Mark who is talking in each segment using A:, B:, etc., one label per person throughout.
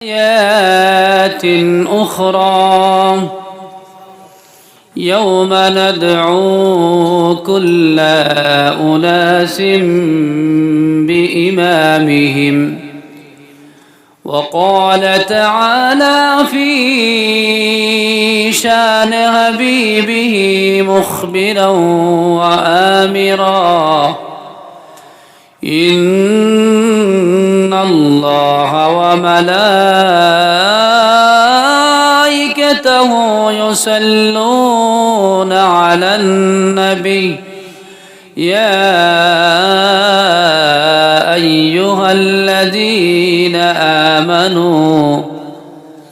A: آيات أخرى يوم ندعو كل أناس بإمامهم وقال تعالى في شان حبيبه مخبرا وآمرا إن الله وملائكته يصلون على النبي يا أيها الذين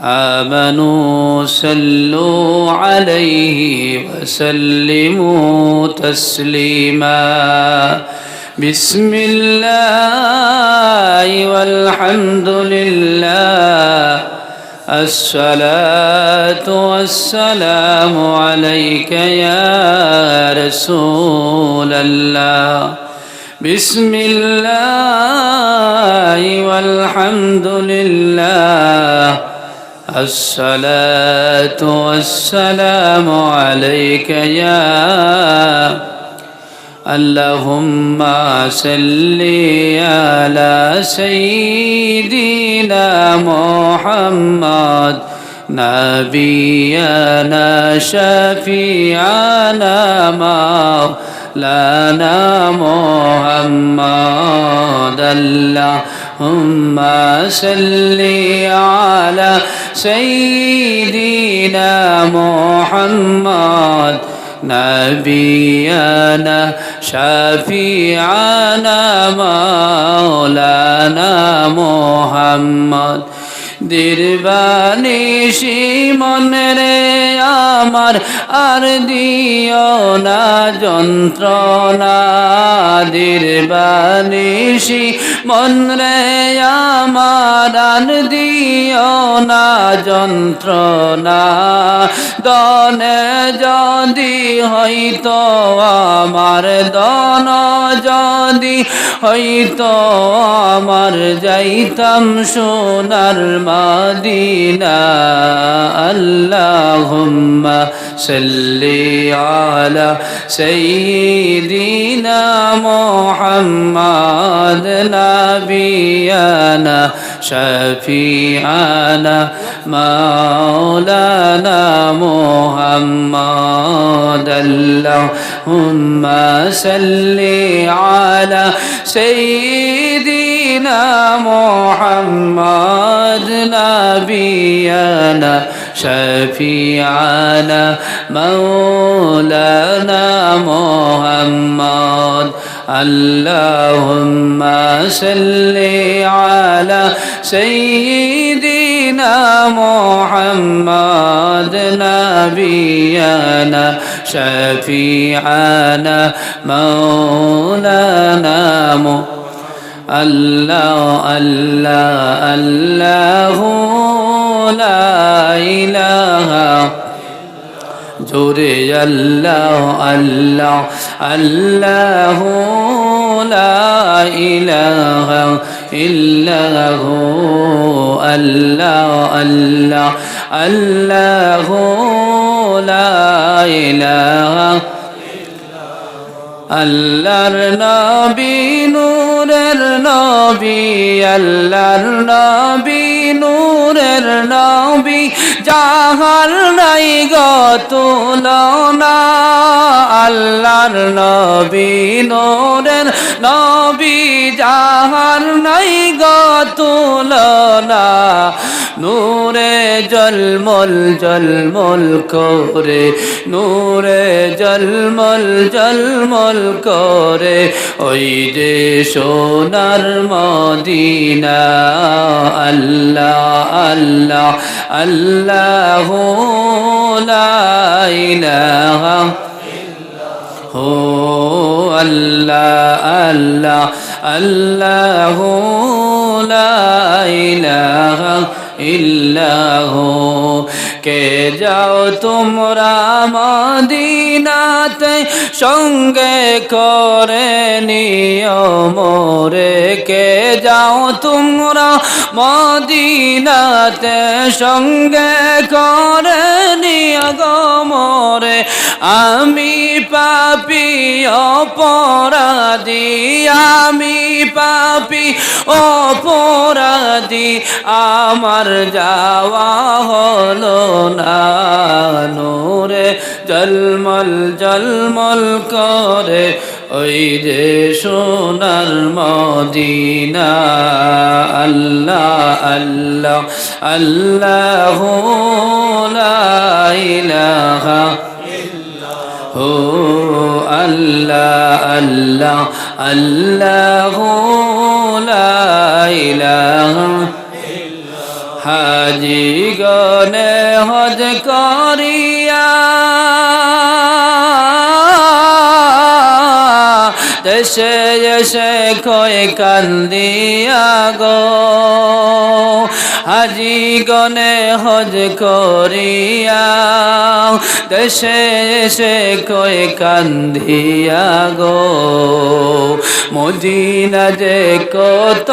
A: آمنوا صلوا عليه وسلموا تسليما بسم الله والحمد لله الصلاة والسلام عليك يا رسول الله بسم الله والحمد لله الصلاة والسلام عليك يا اللهم صل على سيدنا محمد نبينا شفيعنا مولانا محمد اللهم صل على سيدنا محمد نبينا شفيعنا مولانا محمد দিরবানিশি মনে রে আমার আর দিও না যন্ত্রণা দিরবানিশি মনে রে আমার আর দিও না যন্ত্রণা দনে যদি হইতো আমার দন যদি হইতো আমার যাইতাম সোনার مدينة اللهم صل على سيدنا محمد نبينا شفيعنا مولانا محمد اللهم صل على سيدنا محمد نبينا شفيعنا مولانا محمد اللهم صل على سيدنا محمد نبينا شفيعنا مولانا الله الله الله لا إله جوري الله الله الله لا إله إلا هو الله الله الله لا إله আল্লাহর নবী নূরের নবী আল্লাহর নবী নূরের নবী যাহার নাই গো তুলনা আল্লাহর নবী নূরের নবী যাহার নাই গো তুলনা নূরে জলমল জলমল করে নূরে জলমল জলমল করে ওই যে সোনার মদিনা আল্লাহ আল্লাহ আল্লাহ লা ইলাহা হো আল্লাহ আল্লাহ আল্লাহ লা ইলাহা ইল্লাহু কে যাও তোমরা মদিনাতে সঙ্গে করে নিও মোরে কে যাও তোমরা মদিনাতে সঙ্গে করে নিও গো মোরে আমি পাপী অপরাধী আমি পাপী অপরাধী আমার যাওয়া হলো না নূরে জলমল জলমল করে ওই যে সোনার মদিনা আল্লাহ আল্লাহ আল্লাহু লা ইলাহা ইল্লাহু আল্লাহ আল্লাহ আল্লাহু লা ইলাহা হাজি গনে হজ করিয়া দেশে এসে কয় কান্দিয়া গো হাজি গনে হজ করিয়া দেশে এসে কয় কান্দিয়া গো মদিনা যে কত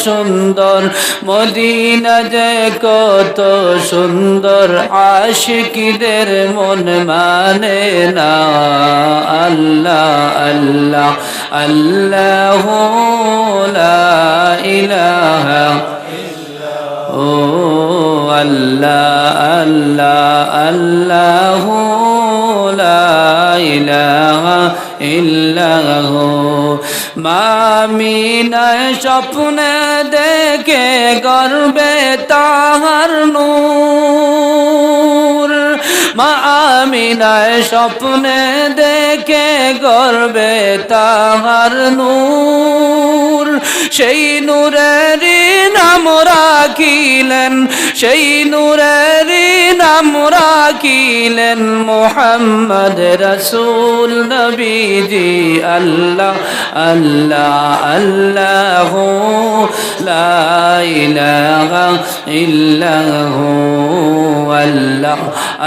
A: সুন্দর মদিনা যে কত সুন্দর আশিকদের মন মানে না আল্লাহ আল্লাহ আল্লাহু লা ইলাহা ও আল্লাহ আল্লাহ আল্লাহু লা ইলাহা ইল্লাহু মামিনায় স্বপ্নে দেখে গর্বে তাহার নূর মা আমিনায় স্বপ্নে দেখে গর্বে তাহার নূর সেই নূরেরই নাম রাখিলেন সেই নূরেরই নাম রাখিলেন মুহাম্মদ রাসূল নবীজি আল্লাহ আল্লাহ আল্লাহু লা ইলাহা ইল্লাহু আল্লাহ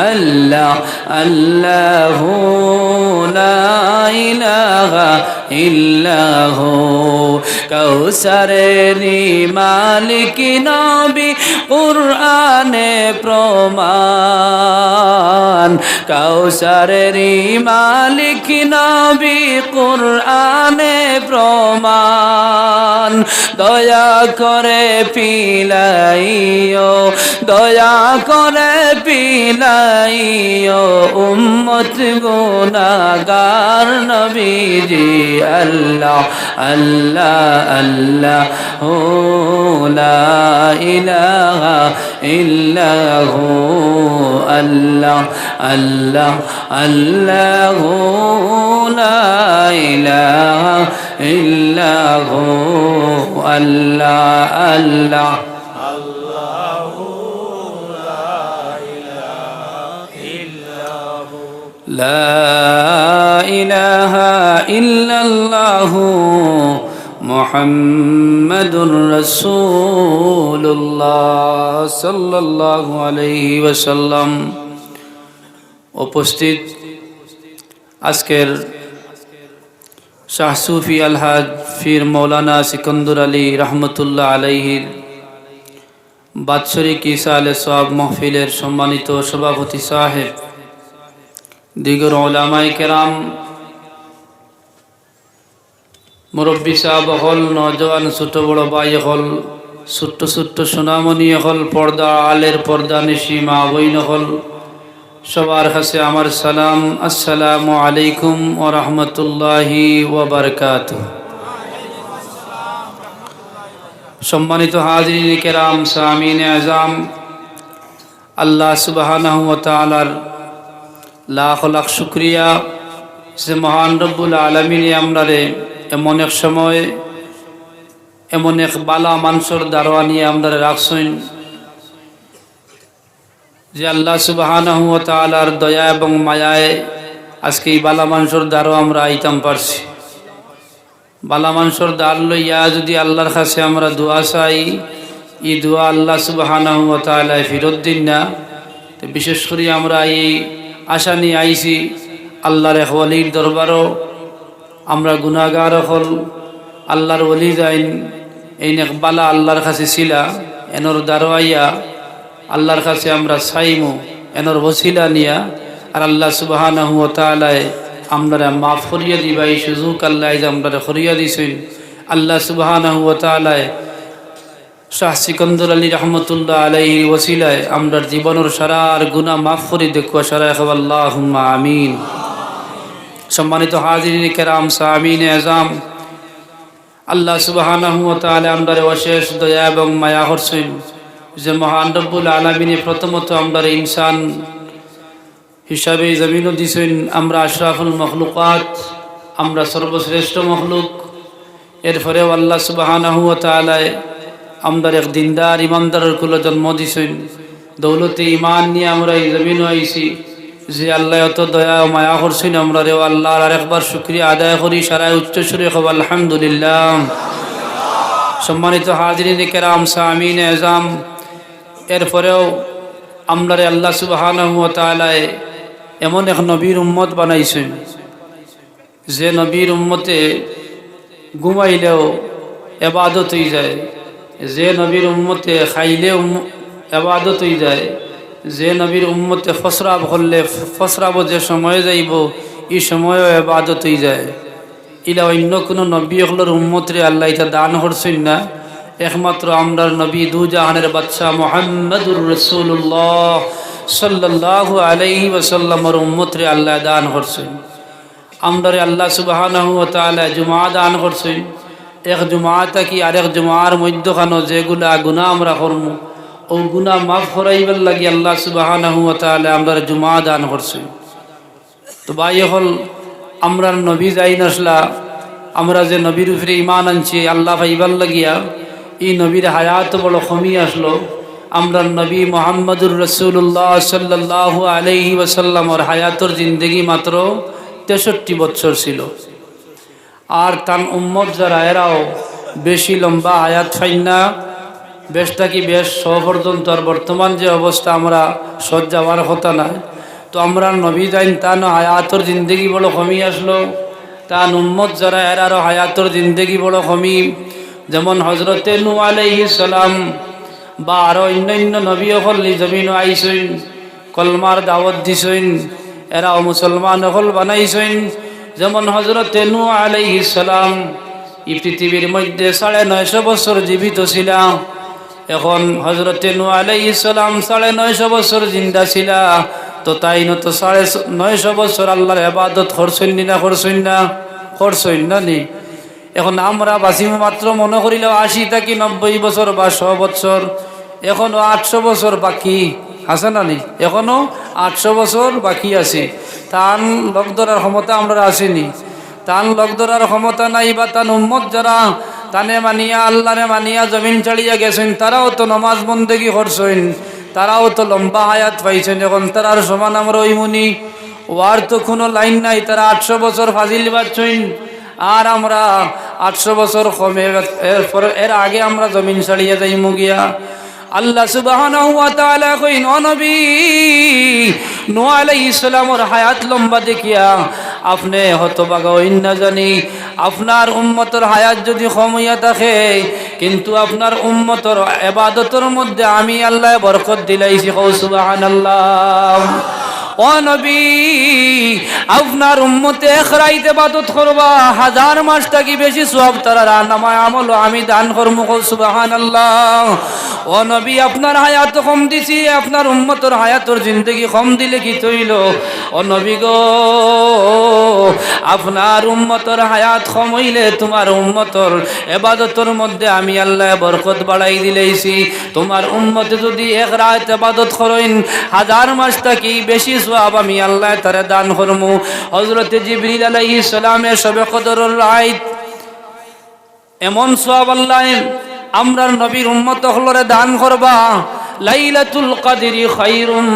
A: আল্লাহ আল্লাহু লা ইলাহা ইল্লাহু কাউসারেরই মালিক নবী কুরআনে প্রমাণ কাউসারেরই মালিক নবী কুরআনে প্রমাণ দয়া করে পিলাইও দয়া করে পিলাইও উম্মত গুনাহগার নবীজি আল্লাহ আল্লাহ আল্লাহ হু লা ইলাহা ইল্লাহু আল্লাহ আল্লাহ আল্লাহু লা ইলাহা ইল্লাহু আল্লাহ আল্লাহ لا إله إلا الله محمد رسول الله صلى الله عليه وسلم উপস্থিত আজকের শাহ সুফি আলহাজ ফির মৌলানা সিকন্দর আলী রহমতুল্লাহ আলাইহির বাৎসরিক ইসালে সওয়াব মাহফিলের সম্মানিত সভাপতি সাহেব দিগর ওলামায়ে কেরাম মুরব্বী সাহেব হল নওজওয়ান ছোট বড় ভাই হল ছোট্ট ছোট্ট সোনামণি হল পর্দা আলের পর্দা নিশি মা বইন হল সবার কাছে আমার সালাম আসসালামু আলাইকুম ওয়া রাহমাতুল্লাহি ওয়া বারাকাতুহু সম্মানিত হাজিরিন কেরাম সামিন আযম আল্লাহ সুবহানাহু ওয়া তাআলার লাখ লাখ শুকরিয়া যে মহান রব্বুল আলামিন আমরারে এমন এক সময় এমন এক বালা মানুষের দারোয়া নিয়ে আমরা রাখছেন যে আল্লাহ সুবহানাহু ওয়া তাআলার দয়া এবং মায়ায় আজকে এই বালা মানুষের দারোয়া আমরা আইতাম পারছি বালা মানুষের দার লইয়া যদি আল্লাহর কাছে আমরা দোয়া চাই এই দোয়া আল্লাহ সুবহানাহু ওয়া তাআলা ফিরত দিন না। তো বিশেষ করে আমরা এই আশা নিয়ে আইছি আল্লাহর এক ওলির দরবারও আমরা গুনাহগার হল আল্লাহর ওলি যাইন এই নেকবালা আল্লাহর কাছে ছিলা এনর দারোয়াইয়া আল্লাহর কাছে আমরা চাইমু এনর ওসিলা নিয়া আর আল্লাহ সুবহানাহু ওয়া তাআলা আমরা মাফ করিয়া দিবা এই সুযোগ আল্লাহ আমরা করিয়া দিছেন। আল্লাহ সুবহানাহু ওয়া তাআলা শাহ সিকন্দর আলী রহমতুল্লাহ আলাইহির ওসিলায় আমরা জীবনের সারার গুনাহ মাফ করে দেখুয়া সারা আল্লাহুম্মা আমিন। সম্মানিত হাজিরিন কেরাম সামিনে আজম, আল্লাহ সুবহানাহু ওয়া তাআলা আমাদের অশেষ দয়া এবং মায়া করছেন যে মহান রব্বুল আলামিনে প্রথমত আমাদের ইনসান হিসাবে জমিনও দিছেন। আমরা আশরাফুল মখলুকাত, আমরা সর্বশ্রেষ্ঠ মখলুক। এরপরেও আল্লাহ সুবহানাহু ওয়া তাআলা আমাদের এক দিনদার ইমানদারের কুলে জন্ম দিছেন। দৌলতে ইমান নিয়ে আমরা এই জমিনও আইছি। যে আল্লাহ এত দয়া ও মায়া করছেন আমরা রেও আল্লাহর আর একবার শুকরিয়া আদায় করি সারায় উচ্চ সুরে খব আলহামদুলিল্লাহ। সম্মানিত হাজিরিন কেরাম সামিনে আজম, এরপরেও আমরা আল্লাহ সুবহানাহু ওয়া তাআলা এমন এক নবীর উম্মত বানাইছেন যে নবীর উম্মতে ঘুমাইলেও ইবাদত হয়ে যায়, যে নবীর উম্মতে খাইলেও ইবাদত হয়ে যায়, যে নবীর উম্মতে ফসরাব করলে ফসরাব যে সময়ে যাইব এই সময়ও ইবাদত হয়ে যায়। ইলা অন্য কোনো নবী হলোর উম্মতরে আল্লাহ এটা দান করছেন না। একমাত্র আমরার নবী দু জাহানের বাদশা মুহাম্মদুর রাসূলুল্লাহ সাল্লাল্লাহু আলাইহি ওয়াসাল্লামের উম্মতরে আল্লাহ দান করছেন। আমরারে আল্লাহ সুবহানাহু ওয়া তাআলা জুমা দান করছেন। এক জুমাটা কি আরেক জুমার মধ্যখানো যেগুলা গুনাহ আমরা করব ও গুনাহ মাফ করাইবার লাগি আল্লাহ সুবহানাহু ওয়া তাআলা আমরা জুমা দান করছেন। তো ভাই হল আমরা নবী যাই নসলা আমরা যে নবীর উপরে ইমান আনছি আল্লাহ পাইবার লাগিয়া এই নবীর হায়াত বড় কমি আসলো। আমরা নবী মুহাম্মদুর রাসূলুল্লাহ সাল্লাল্লাহু আলাইহি ওয়াসাল্লামের হায়াতর জিন্দেগি মাত্র 63 বছর ছিল। আর তান উম্মত যারা এরাও বেশি লম্বা হায়াত পাই না, বেশটা কি বেশ পর্যন্ত। আর বর্তমান যে অবস্থা আমরা সহ্য যাওয়ার কথা না। তো আমরা নবী যাইন তান হায়াতর জিন্দেগি বড় কমি আসলো। তান উম্মত যারা এরারও হায়াতর জিন্দেগি বড় কমি। যেমন হজরতে নূহ আলাইহিস সালাম বা আরও অন্যান্য নবী হল জমিন আইসইন, কলমার দাওয়াত দিছেন, এরাও মুসলমান হল বানাইছেন। যেমন হজরতে নূহ আলাইহিস সালাম এই পৃথিবীর মধ্যে 950 বছর জীবিত ছিলা। এখন হজরতে নূহ আলাইহিস সালাম 950 বছর জিন্দা ছিলা। তো তাই তো 950 বছর আল্লাহর ইবাদত করছেন না করছেন না করছেন না নি। এখন আমরা বাঁচিব মাত্র মনে করিল 80 থেকে 90 বছর বা 100 বছর। এখনো 800 বছর বাকি আছে না নি, এখনো 800 বছর বাকি আছে। তান লোক ধরার ক্ষমতা আমরা আসেনি। তান লোক ধরার ক্ষমতা নাই বা তান উম্মত যারা তানে মানিয়া আল্লাহরে মানিয়া জমিন ছাড়িয়া গেছেন তারাও তো নমাজ বন্দেগি করছেন, তারাও তো লম্বা হায়াত পাইছেন। এখন তারার সমান আমরা ওইমুনি ওয়ার তো কোনো লাইন নাই। তারা 800 বছর ফাজিল বাচ্ছেন আর আমরা 800 বছর কমে। এর আগে আমরা জমিন ছাড়িয়ে যাই মুগিয়া। আল্লাহ সুবহানাহু ওয়া তাআলা কইন ও নবী নূহ আলাইহিস সালামের হায়াত লম্বা দেখিয়া আপনি হতভাগা হইন না জানি। আপনার উম্মতের হায়াত যদি কম হইয়া থাকে কিন্তু আপনার উম্মতের ইবাদতের মধ্যে আমি আল্লাহ বরকত দিলাইছি। সুবহানাল্লাহ। ও নবী আপনার উম্মতে এক রাইতে ইবাদত করবা 1000 মাস থাকি বেশি সওয়াব তারা নামায় আমল আমি দান করব। সুবহানাল্লাহ। ও নবী আপনার হায়াত কম দিছি, আপনার উম্মতের হায়াতর জিন্দেগি কম দিলে কি তৈল? ও নবী গো আপনার উম্মতের হায়াত কম হইলে তোমার উম্মতের ইবাদতের মধ্যে আমি আল্লাহ বরকত বাড়াই দিলেইছি। তোমার উম্মতে যদি এক রাত ইবাদত করেন 1000 মাস থাকি বেশি সওয়াব আমি আল্লাহ তারে দান করব। হযরত জিবরিল আলাইহিস সালামের শবে কদরের রাত এমন সওয়াব আল্লাহ আমরার নবীর উম্মত হলরে দান করবা। লাইলাতুল কদরি খায়রুম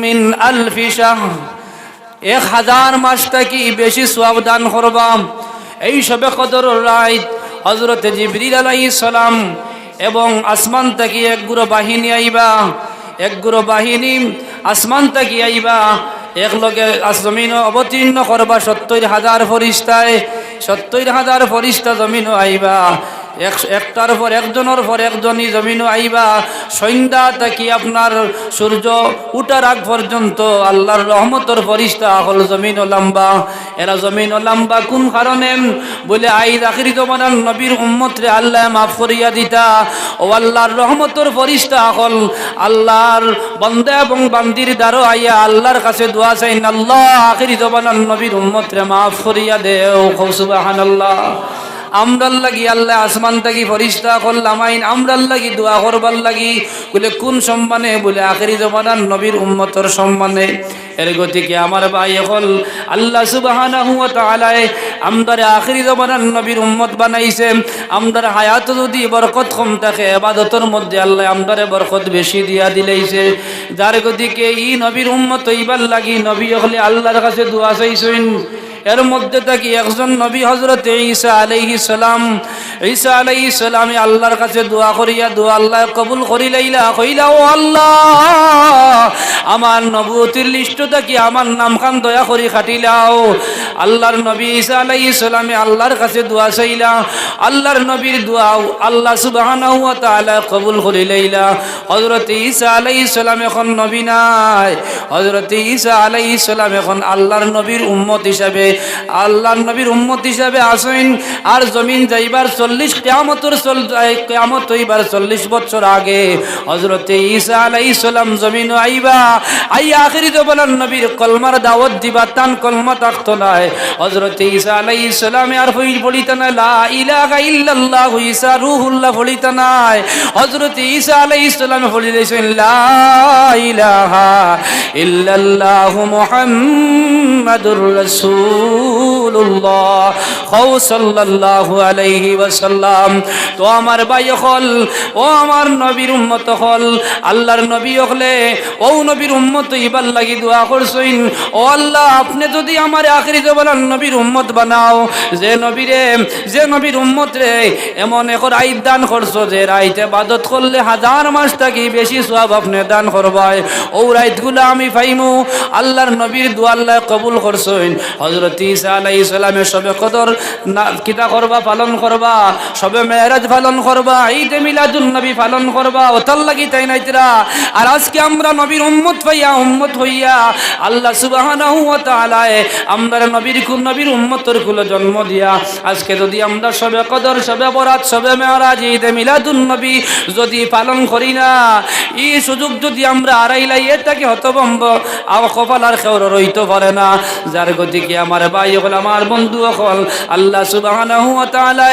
A: মিন আলফি শাহর, 1000 মাস থাকি বেশি সওয়াব দান করবা। এই শবে কদরের রাত হযরত জিবরিল আলাইহিস সালাম এবং আসমান থেকে এক গুরু বাহিনী আইবা, এক গুরু বাহিনী আসমান থেকে আইবা, এক লগে জমিন অবতীর্ণ করবা ৭০,০০০ ফরিস্তায়, ৭০,০০০ ফরিস্তা জমিন আইবা, একটার পর একজনের পর একজনই জমিনও আইবা। সন্ধ্যা থেকে আপনার সূর্য উঠার আগ পর্যন্ত আল্লাহর রহমতর ফরিস্তা হল জমিন ও লম্বা। এরা জমিন ও লম্বা কোন কারণে? বলে আইদ আখিরি জমানার নবীর উম্মতরে আল্লাহ মাফ করিয়া দিতা। ও আল্লাহর রহমতর ফরিস্তা হল আল্লাহর বান্দা এবং বান্দির দ্বারা আইয়া আল্লাহর কাছে দোয়া চাইন, আল্লাহ আখিরি জমানার নবীর উম্মতরে মাফ করিয়া দেও। সুবহানাল্লাহ। আমরার লাগি আল্লাহ আসমান থাকি ফরিস্তা করলাম আইন, আমরার লাগি দোয়া করবার লাগি। বলে কোন সম্মানে? বলে আখেরি জমানার নবীর উম্মতর সম্মানে। এর গতিকে আমার ভাই হল আল্লাহ সুবহানাহু ওয়া তাআলা আমদারে আখেরি জমানার নবীর উম্মত বানাইছে। আমদার হায়াত যদি বরকত কম থাকে, ইবাদতের মধ্যে আল্লাহ আমদারে বরকত বেশি দিয়া দিলেইছে। যার গতিকে ই নবীর উম্মত হইবার লাগি নবী হলে আল্লাহর কাছে দোয়া চাইছেন। এর মধ্যে থাকি একজন নবী হযরত ঈসা আলাইহিস সালাম। ঈসা আলাইহিস সালামে আল্লাহর কাছে দোয়া করিয়া দোয়া আল্লাহ কবুল করিলাইলা। কইলা, ও আল্লাহ, আমার নবুয়তির লিস্ট থাকি আমার নামখান দয়া করি কাটিলাও। আল্লাহর নবী ঈসা আলাইহিস সালামে আল্লাহর কাছে দোয়া চাইলা। আল্লাহর নবীর দোয়া আল্লাহ সুবহানাহু ওয়া তাআলা কবুল করিলাইলা। হযরত ঈসা আলাইহিস সালাম এখন নবী নাই, হযরত ঈসা আলাইহিস সালাম এখন আল্লাহর নবীর উম্মত হিসাবে, আল্লাহর নবীর উম্মত হিসাবে আসেন। আর জমিন যাইবার 40 কিয়ামত হইবার 40 বছর আগে হযরত ঈসা আলাইহিস সালাম জমিন আইবা। আইয়া আখিরি জমানার নবীর কলমার দাওয়াত দিবা, তান কলমা থাকতো না। হযরত ঈসা আলাইহিস সালাম আর বলিতা না লা ইলাহা ইল্লাল্লাহ, ঈসা রূহুল্লাহ বলিতা নাই। হযরত ঈসা আলাইহিস সালাম বলিলেন লা ইলাহা ইল্লাল্লাহু মুহাম্মাদুর রাসূলুল্লাহ সাল্লাল্লাহু আলাইহি ওয়াসাল্লাম। তো আমার ভাই হল, ও আমার নবীর উম্মত হল, আল্লাহর নবী হলে ও নবীর উম্মত ইবার লাগি দোয়া করছেন। ও আল্লাহ, আপনি যদি আমার আখিরি জমানার নবীর উম্মত বানাও, যে নবীর উম্মত রে এমন এক রাইত দান করছো, যে রাইতে ইবাদত করলে 1000 মাস থাকি বেশি সওয়াব আপনি দান করবাই। ও রাইতগুলো আমি পাইমু। আল্লাহর নবীর দোয়া আল্লাহ কবুল করছেন। হযরত ঈসা আলাইহিস সালামের সবে কদর কিতা করবা, পালন করবা, সবে মেরাজ পালন করবা, ঈদে মিলাদুন নবী পালন করবা। ওতার লাগি তাই নাইতরা। আর আজকে আমরা নবীর উম্মত হইয়া আল্লাহ সুবহানাহু ওয়া তাআলা আমরা নবীর উম্মতের কুলে জন্ম দিয়া আজকে যদি আমরা সবে কদর, সবে বরাত, সবে মেরাজ, ঈদে মিলাদুন নবী যদি পালন করি না, এই সুযোগ যদি আমরা আড়াইলাই, এটাকে হতভম্ব কপালার খেউর রইতে পারে না। যার গতিকে আমার ভাই হল, আমার বন্ধু হল, আল্লাহ সুবহানাহু ওয়া তাআলা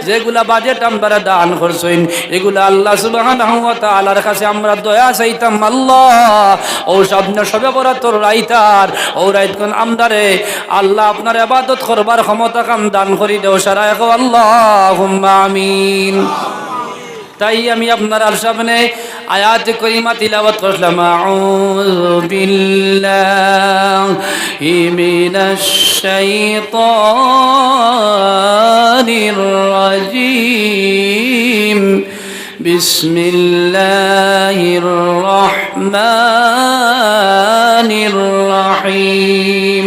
A: যেগুলা বাজেট আমরা দান করছেন, এগুলা আল্লাহ সুবহানাহু ওয়া তাআলার কাছে আমরা দয়া চাইতাম। আল্লাহ, ও সবে বরাতর রাইতার ও রাইত কোন আমদারে আল্লাহ আপনার ইবাদত করবার ক্ষমতা কাম দান করি দেও সারা। আল্লাহুম্মা আমিন। তাই আমি আপনার আর সামনে আয়াত করিমা তিলাওয়াত করলাম। আউযু বিল্লাহি মিনাশ শাইতানির রাজীম। বিসমিল্লাহির রহমানির রহিম।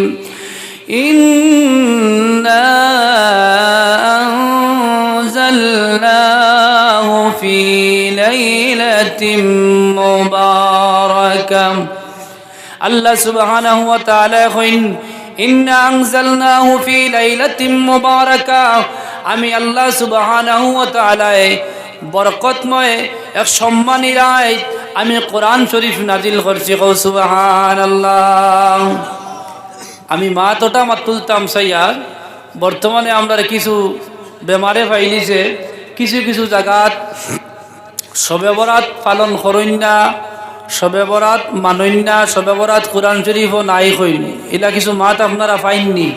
A: ইন্না আনজালনাহু ফি লাইলাতিন মুবারাকাহ। আল্লাহ সুবহানাহু ওয়া তাআলা কইন, ইন্না আনজালনাহু ফি লাইলাতিন মুবারাকাহ। আমি আল্লাহ সুবহানাহু ওয়া তাআলা বরকতময় এক সম্মানী রাত আমি কোরআন শরীফ নাজিল করছি। সুবহানাল্লাহ। আমি মাতোটা তুলতাম সাইয়ার। বর্তমানে আমরা কিছু বেমারে পাইলিছে, কিছু জায়গাত শবে বরাত পালন করেন না, শবে বরাত মানেন না, শবে বরাত কোরআন শরীফও নাই কইনি। এলা কিছু মাত আপনারা পাইননি।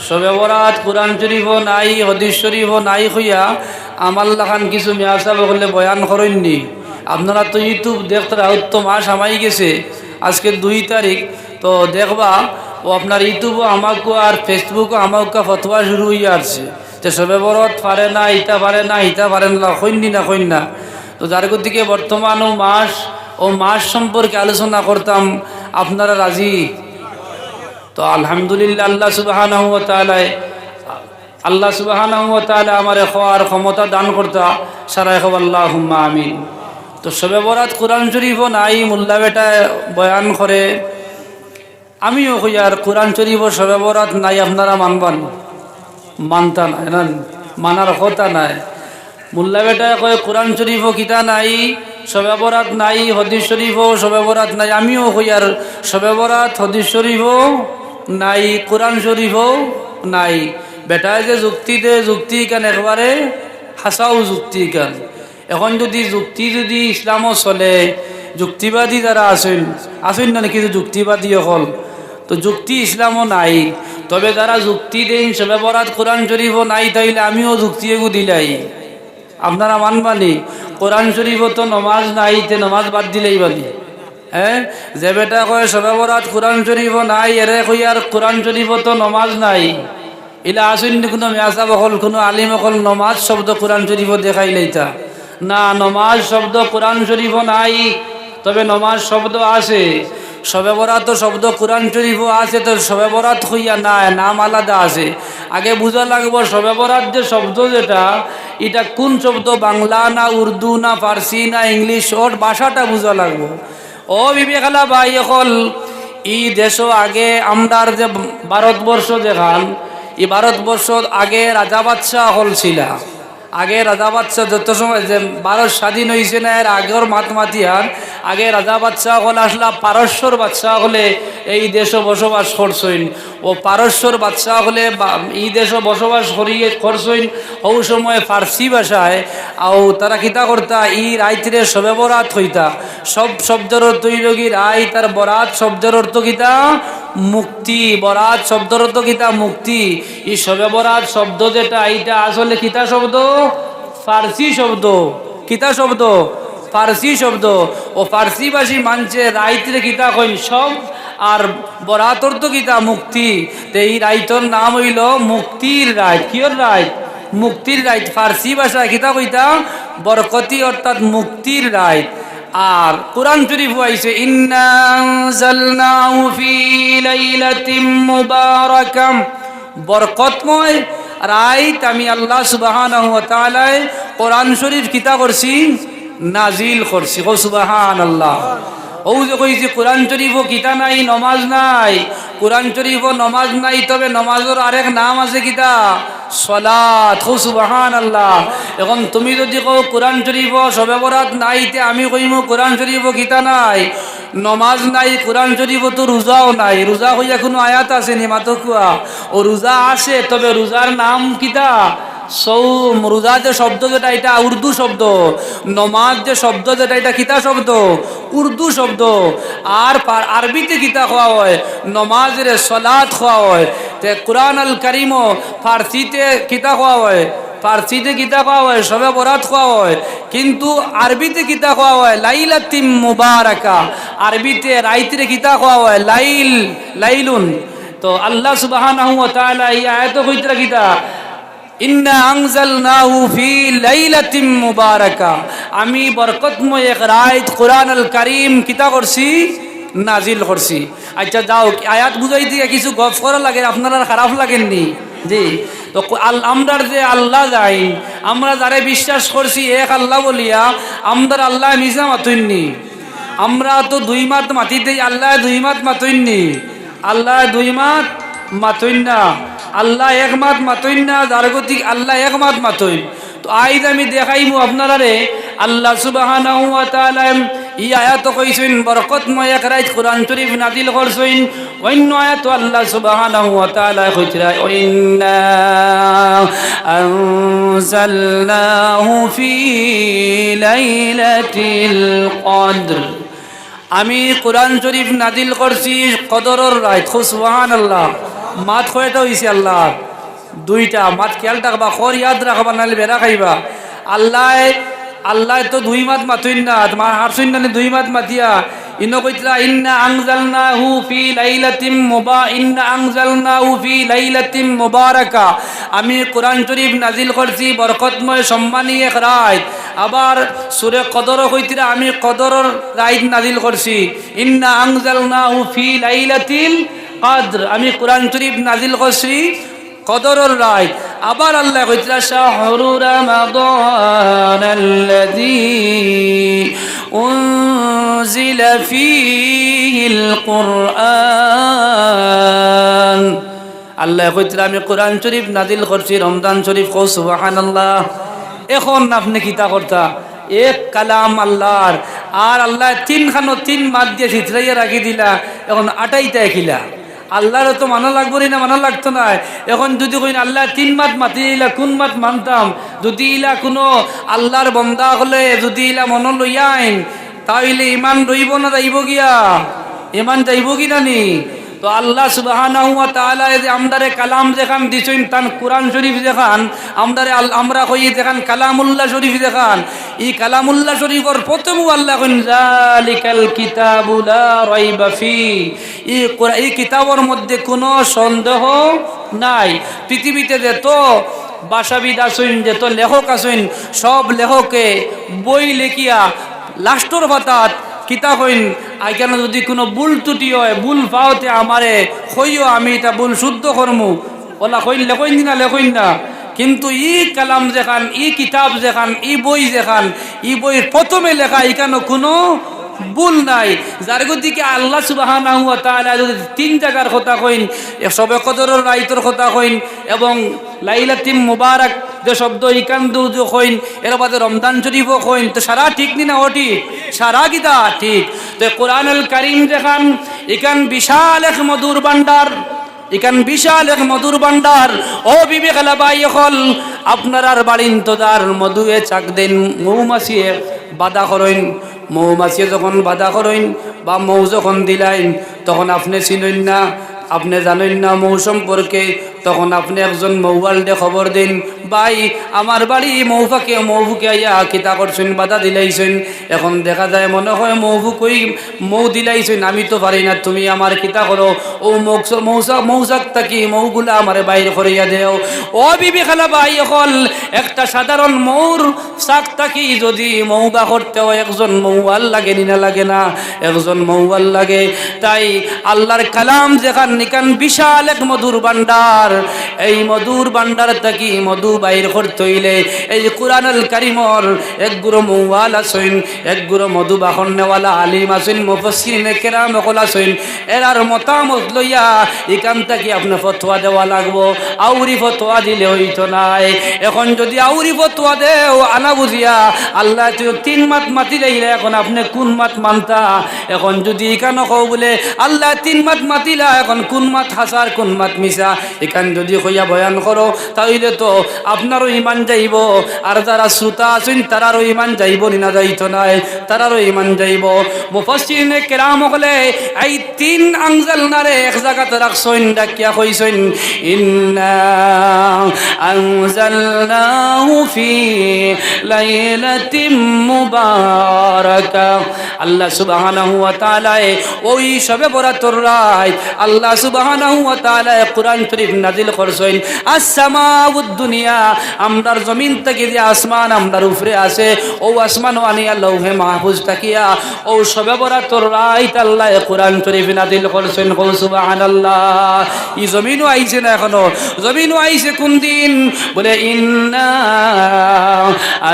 A: শবে বরাত কোরআন শরীফও নাই, হাদিস শরীফও নাই হইয়া আমার লাখান কিছু মেয়া সাহেব বলে বয়ান করেননি। আপনারা তো ইউটিউব দেখতে তো মাস আমাই গেছে, আজকে 2 তারিখ। তো দেখবা ও আপনার ইউটিউবও আমাকে আর ফেসবুকও আমাকে ফতোয়া শুরু হয়ে আসছে। যে সবে বরাত পারে না, ইটা পারে না, ইটা পারেন না, কইন না। তো যার দিকে বর্তমান ও মাস সম্পর্কে আলোচনা করতাম, আপনারা রাজি? তো আলহামদুলিল্লাহ, আল্লাহ সুবহানাহু ওয়া তাআলা আমার খাওয়ার ক্ষমতা দান করতা, সারা খাব আল্লাহুম্মা আমিন। তো শবে বরাত কোরআন শরীফও নাই, মোল্লা বেটা বয়ান করে, আমিও কই আর কোরআন শরীফও শবে বরাত নাই, আপনারা মানবান? মানতা নাই না, মানার কথা নাই। মোল্লা বেটায় কয় কোরআন শরীফও কিতা নাই, শবে বরাত নাই, হদিস শরীফও শবে বরাত নাই। আমিও কই আর শবে বরাত, হদিস শরীফও নাই, কোরআন শরীফও নাই। বেটায় যে যুক্তি দে, যুক্তি কেন একবারে হাসাও যুক্তি কেন। এখন যদি ইসলামও চলে, যুক্তিবাদী যারা আসেন না নাকি যুক্তিবাদী হল, তো যুক্তি ইসলামও নাই। তবে যারা যুক্তি দেন শবে বরাত কোরআন শরীফও নাই, তাইলে আমিও যুক্তি এগু দিলাই, আপনারা মানবানি? কোরআন শরীফও তো নমাজ নাই, তে নমাজ বাদ দিলেই বানি। হ্যাঁ, যে বেটা কয় শবে বরাত কোরআন শরীফও নাই, এরে কই আর কোরআন শরীফও তো নমাজ নাই। ইলা আসেন কোনো মেয়াসা বকল, কোনো আলিম অকল নমাজ শব্দ কোরআন শরীফও দেখাইলেইতা না, নমাজ শব্দ কোরআন শরীফও নাই, তবে নমাজ শব্দ আছে। শবে বরাত শব্দ কোরআন শরীফও আছে, তো শবে বরাত হইয়া নাই, নাম আলাদা আছে। আগে বুঝা লাগবো শবে বরাত যে শব্দ যেটা, এটা কোন শব্দ, বাংলা না উর্দু না ফার্সি না ইংলিশ, ওর ভাষাটা বুঝা লাগবো। ও বিবেকালা ভাই অকল, ই দেশ আগে আমরার যে ভারতবর্ষ দেখান, এই ভারতবর্ষ আগে রাজা বাদশাহ হল ছিল। আগে রাজা বাদশাহ যত সময় যে ভারত স্বাধীন হয়েছে না, এর আগের মাতমাতিয়ার আগে রাজা বাদশাহ হল আসলা, পারস্যর বাদশাহ হলে এই দেশে বসবাস করছেন। ও পারস্যর বাদশাহ হলে এই দেশে বসবাস করছেন। ওই সময় ফার্সি ভাষায় আও তারা কিতা করতা, ই রাইতরে শবে বরাত হইতা। সব শব্দের অর্থ ইলগি রাই, তার বরাত শব্দের অর্থ কিতা, মুক্তি। বরাত শব্দের অর্থ কিতা, মুক্তি। এই শবে বরাত শব্দ যেটা, এইটা আসলে কিতা শব্দ, ফার্সি শব্দ। কিতা শব্দ, ফার্সি শব্দ। ও ফার্সি ভাষী মানছে রাইতরে কিতা কইন সব, আর বরাত অর্থ কিতা, মুক্তি। তো এই রাইতর নাম হইল মুক্তির রাইত। কিয়র রাইত, মুক্তির রাইত। ফার্সি ভাষায় কিতা কইতা, বরকতি অর্থাৎ মুক্তির রাইত। আর কোরআন শরীফ আইছে, ইন্না আনজালনাহু ফি লাইলাতিন মুবারাকাম, বরকতময় রাইত আমি আল্লাহ সুবহানাহু ওয়া তাআলা কোরআন শরীফ কিতা করছি, নাজিল করছি। ও সুবহানাল্লাহ। ও যে কইছে কোরআন শরীফও কিতা নাই, নমাজ নাই। কোরআন শরীফও নমাজ নাই, তবে নমাজের আরেক নাম আছে কিতা, সালাত। ও সুবহানাল্লাহ। এখন তুমি যদি কও কোরআন শরীফও শবে বরাত নাই, তে আমি কইমু কোরআন শরীফও কিতা নাই, নমাজ নাই। কোরআন শরীফও তো রোজাও নাই। রোজা হইয়া কোনো আয়াত আছে নি মাতো কুয়া? ও রোজা আছে, তবে রোজার নাম কিতা, সৌম। রোজা যে শব্দ যেটা, এটা উর্দু শব্দ। নমাজ যে শব্দ যেটা, এটা কিতা শব্দ, উর্দু শব্দ। আর আরবিতে কিতা খাওয়া হয়, নমাজের সলাত খাওয়া হয়। তে কুরআন আল কারিমও ফার্সিতে কিতা খাওয়া হয়, ফার্সিতে কিতা খাওয়া হয়, শবে বরাত খাওয়া হয়। কিন্তু আরবিতে কিতা খাওয়া হয়, লাইলাতিন মুবারাকা। আরবিতে রাইতরে কিতা খাওয়া হয়, লাইলুন। তো আল্লাহ সুবহানাহু ওয়া তাআলা এই আয়াত কইতরা কিতা, ইন্না আনজালনাহু ফি লাইলাতিন মুবারাকা, আমি বরকতময় এক রাত কুরআন আল কারীম কিতা করছি, নাজিল করছি। আচ্ছা যাও, আয়াত বুঝাই দিয়ে কিছু গপ করা লাগে, আপনারা খারাপ লাগেননি? জি। তো আমরা যে আল্লাহ যাই, আমরা যারে বিশ্বাস করছি এক আল্লাহ বলিয়া, আমাদের আল্লাহ নিজা মাতুননি। আমরা তো দুই মাত মাতি দেই, আল্লাহ দুই মাত মাতুননি। আল্লাহ দুই মাত মাতইন না, আল্লাহ এক মাত মাতইন না, যার গতি আল্লাহ এক মাত মাতইন। তো আইজ আমি দেখাইমু আপনারা রে, আল্লাহ সুবহানাহু ওয়া তাআলা ই আয়াত কইছেন বরকতময় এক রাত কুরআন শরীফ নাজিল করছেন। অন্য আয়াত আল্লাহ সুবহানাহু ওয়া তাআলা কইরা, ইন্না আনজালনাহু ফি লাইলাতিল কদর, আমি কোরআন শরীফ নাজিল করছি কদরের রাত। সুবহানাল্লাহ। মাত কয়টা হইছে আল্লাহ? দুইটা। মাত খেয়াল রাখবা, খর ইয়াদ রাখবা, নাহলে বেড়া খাইবা। আল্লাহ তো দুই মাত মাতুইন না, হারছইন না দুই মাত মাতিয়া ইনো কইতরা ইন্না আনজালনাহু ফি লাইলাতিম মুবারাকা, আমি কোরআন শরীফ নাজিল করছি বরকতময় সম্মানী এক রাত। আবার সূরা কদর কইতরা আমি কদরের রাত নাজিল করছি, ইন্না আনজালনাহু ফি লাইলাতিল কদর, আমি কোরআন শরীফ নাজিল করছি কদরের রাত। আবার আল্লাহ কইতরা শাহরু রমাদানাল্লাযী উনজিলা ফীহিল কুরআন, আল্লাহ কইতরা আমি কোরআন শরীফ নাজিল করছি রমজান শরীফ। কও সুবহানাল্লাহ। এখন আপনি কিতা করতা, এক কালাম আল্লাহর, আর আল্লাহ তিন মাস দিয়ে ছিটরাইয়া রাখি দিলা, এখন আটাইটা একিলা। আল্লাহর তো মানা লাগবো না, মানা লাগতো না। এখন যদি কই আল্লাহ 3 মাস মাতি দিলা, কোন মাস মানতাম? যদি ইলা কোনো আল্লাহর বন্দা হলে যদি ইলা মন লইয়া আইন, তাইলে ইমান রইব না যাইব গিয়া? ইমান যাইব কি নানি? তো আল্লাহ সুবহানাহু ওয়া তাআলা যে আমদারে কালাম যেখান দিছেন তান কোরআন শরীফ যেখান আমদারে আমরা কই যেখান কালামুল্লাহ শরীফ যেখান, এই কালামুল্লাহ শরীফের প্রথম আল্লাহ কইন যালিকাল কিতাবু লা রাইবা ফি, এই কিতাবের মধ্যে কোনো সন্দেহ নাই। পৃথিবীতে যত ভাষাবিদ আছেন, যত লেখক আছেন, সব লেখকে বই লেখিয়া লাস্টর পাতাত কিতা কইন, আইখানে যদি কোনো ভুল ত্রুটি হয়, ভুল পাওতে আমারে কইও, আমি এটা ভুল শুদ্ধ করমু, ওলা কইন লেখইন না লেখইন না। কিন্তু ই কালাম যেখান, ই কিতাব যেখান, ই বই যেখান, ই বইয়ের প্রথমে লেখা এখানে কোনো ভুল নাই। যার গতিকে আল্লাহ সুবহানাহু ওয়া তাআলা যদি 3 জায়গার কথা কইন, শবে কদরের রাইতের কথা কইন এবং লাইলাতিম মুবারাক যে শব্দ ইকান দু কইন, এর বাদে রমজান শরীফও কইন, তো সারা ঠিক নি না? ওটি সারা কিতা ঠিক। তো কোরআনুল কারীম যেখান ইকান বিশাল এক মধুর ভান্ডার, ইকান বিশাল এক মধুর ভান্ডার। ও বিবি খালাবাই হল আপনার বাড়িন তোদার মধুয়ে চাক দেন, মৌমাছিয়ে বাধা করেন, মৌমাছিয়ে যখন বাধা করেন বা মৌ যখন দিলাইন, তখন আপনি চিনেন না, আপনি জানেন না মৌ সম্পর্কে, তখন আপনি একজন মৌয়ালদে খবর দিন, ভাই আমার বাড়ি মৌফুকে আইয়া কিতা করছেন, বাধা দিলাইছেন। এখন দেখা যায় মনে হয় মৌফুকই মৌ দিলাইছেন, আমি তো পারি না, তুমি আমার কিতা করো, ও মৌচাক থাকি মৌগুলা আমার বাইর করিয়া দেও। ও বিবি খালা ভাই হল একটা সাধারণ মৌর চাক থাকি যদি মৌ বা করতে হয় একজন মৌয়াল লাগে না, লাগে না? একজন মৌয়াল লাগে। তাই আল্লাহর কালাম যেখান নিকান বিশাল এক মধুর ভান্ডার, এই মধুর ভান্ডার থাকি মধু বাইর করতে হইলে এই কোরআনুল কারীমর এক গুরু মৌয়াল আছেন, এক গুরু মধু বাহন নেওয়ালা আলিম আছেন, মুফাসসিরিনে কেরাম কল আছেন, এরার মতামত লইয়া এখান থেকে আপনি ফতোয়া দেওয়া লাগবো। আউরি ফতোয়া দিলে হইতো নাই। এখন যদি আউরি ফতোয়া দেও আনা বুঝিয়া আল্লাহ 3 মাস মাতি দিলে, এখন আপনি কোন মাস মানতা? এখন যদি এখানে কও বলে আল্লাহ 3 মাস মাতিলা, এখন কোন মাস হাসার কোন মাস মিশা এখান যদি কইয়া বয়ান করো, তাইলে তো আপনারও ইমান যাইব, আর যারা শ্রোতা আছেন তারারও ইমান যাইব না যাইতো নাই? তারারও ইমান যাইব। মুফাসসিরিনে কেরাম বলে এই 3 আনজালনারে এক জায়গাতে রাখছেন, ডাকিয়া কইছেন ইন্না আনজালনাহু ফি লাইলাতিম মুবারাকা। আল্লাহ সুবহানাহু ওয়া তাআলা ওই শবে বরাতের রাত আল্লাহ সুবহানাহু ওয়া তাআলা কোরআন শরীফ নাজিল করছেন। আসসামাউদ দুনিয়া, আমরার জমিন থেকে যে আসমান আমরার উপরে আছে, ও আসমান আনিয়া লৌহে মাহফুজ তাকিয়া ও শবে বরাতের রাত আল্লাহ কোরআন শরীফ নাজিল করছেন। সুবহানাল্লাহ। এই জমিনও আইছে না? এখনো জমিনও আইছে কোন দিন? বলে ইন্না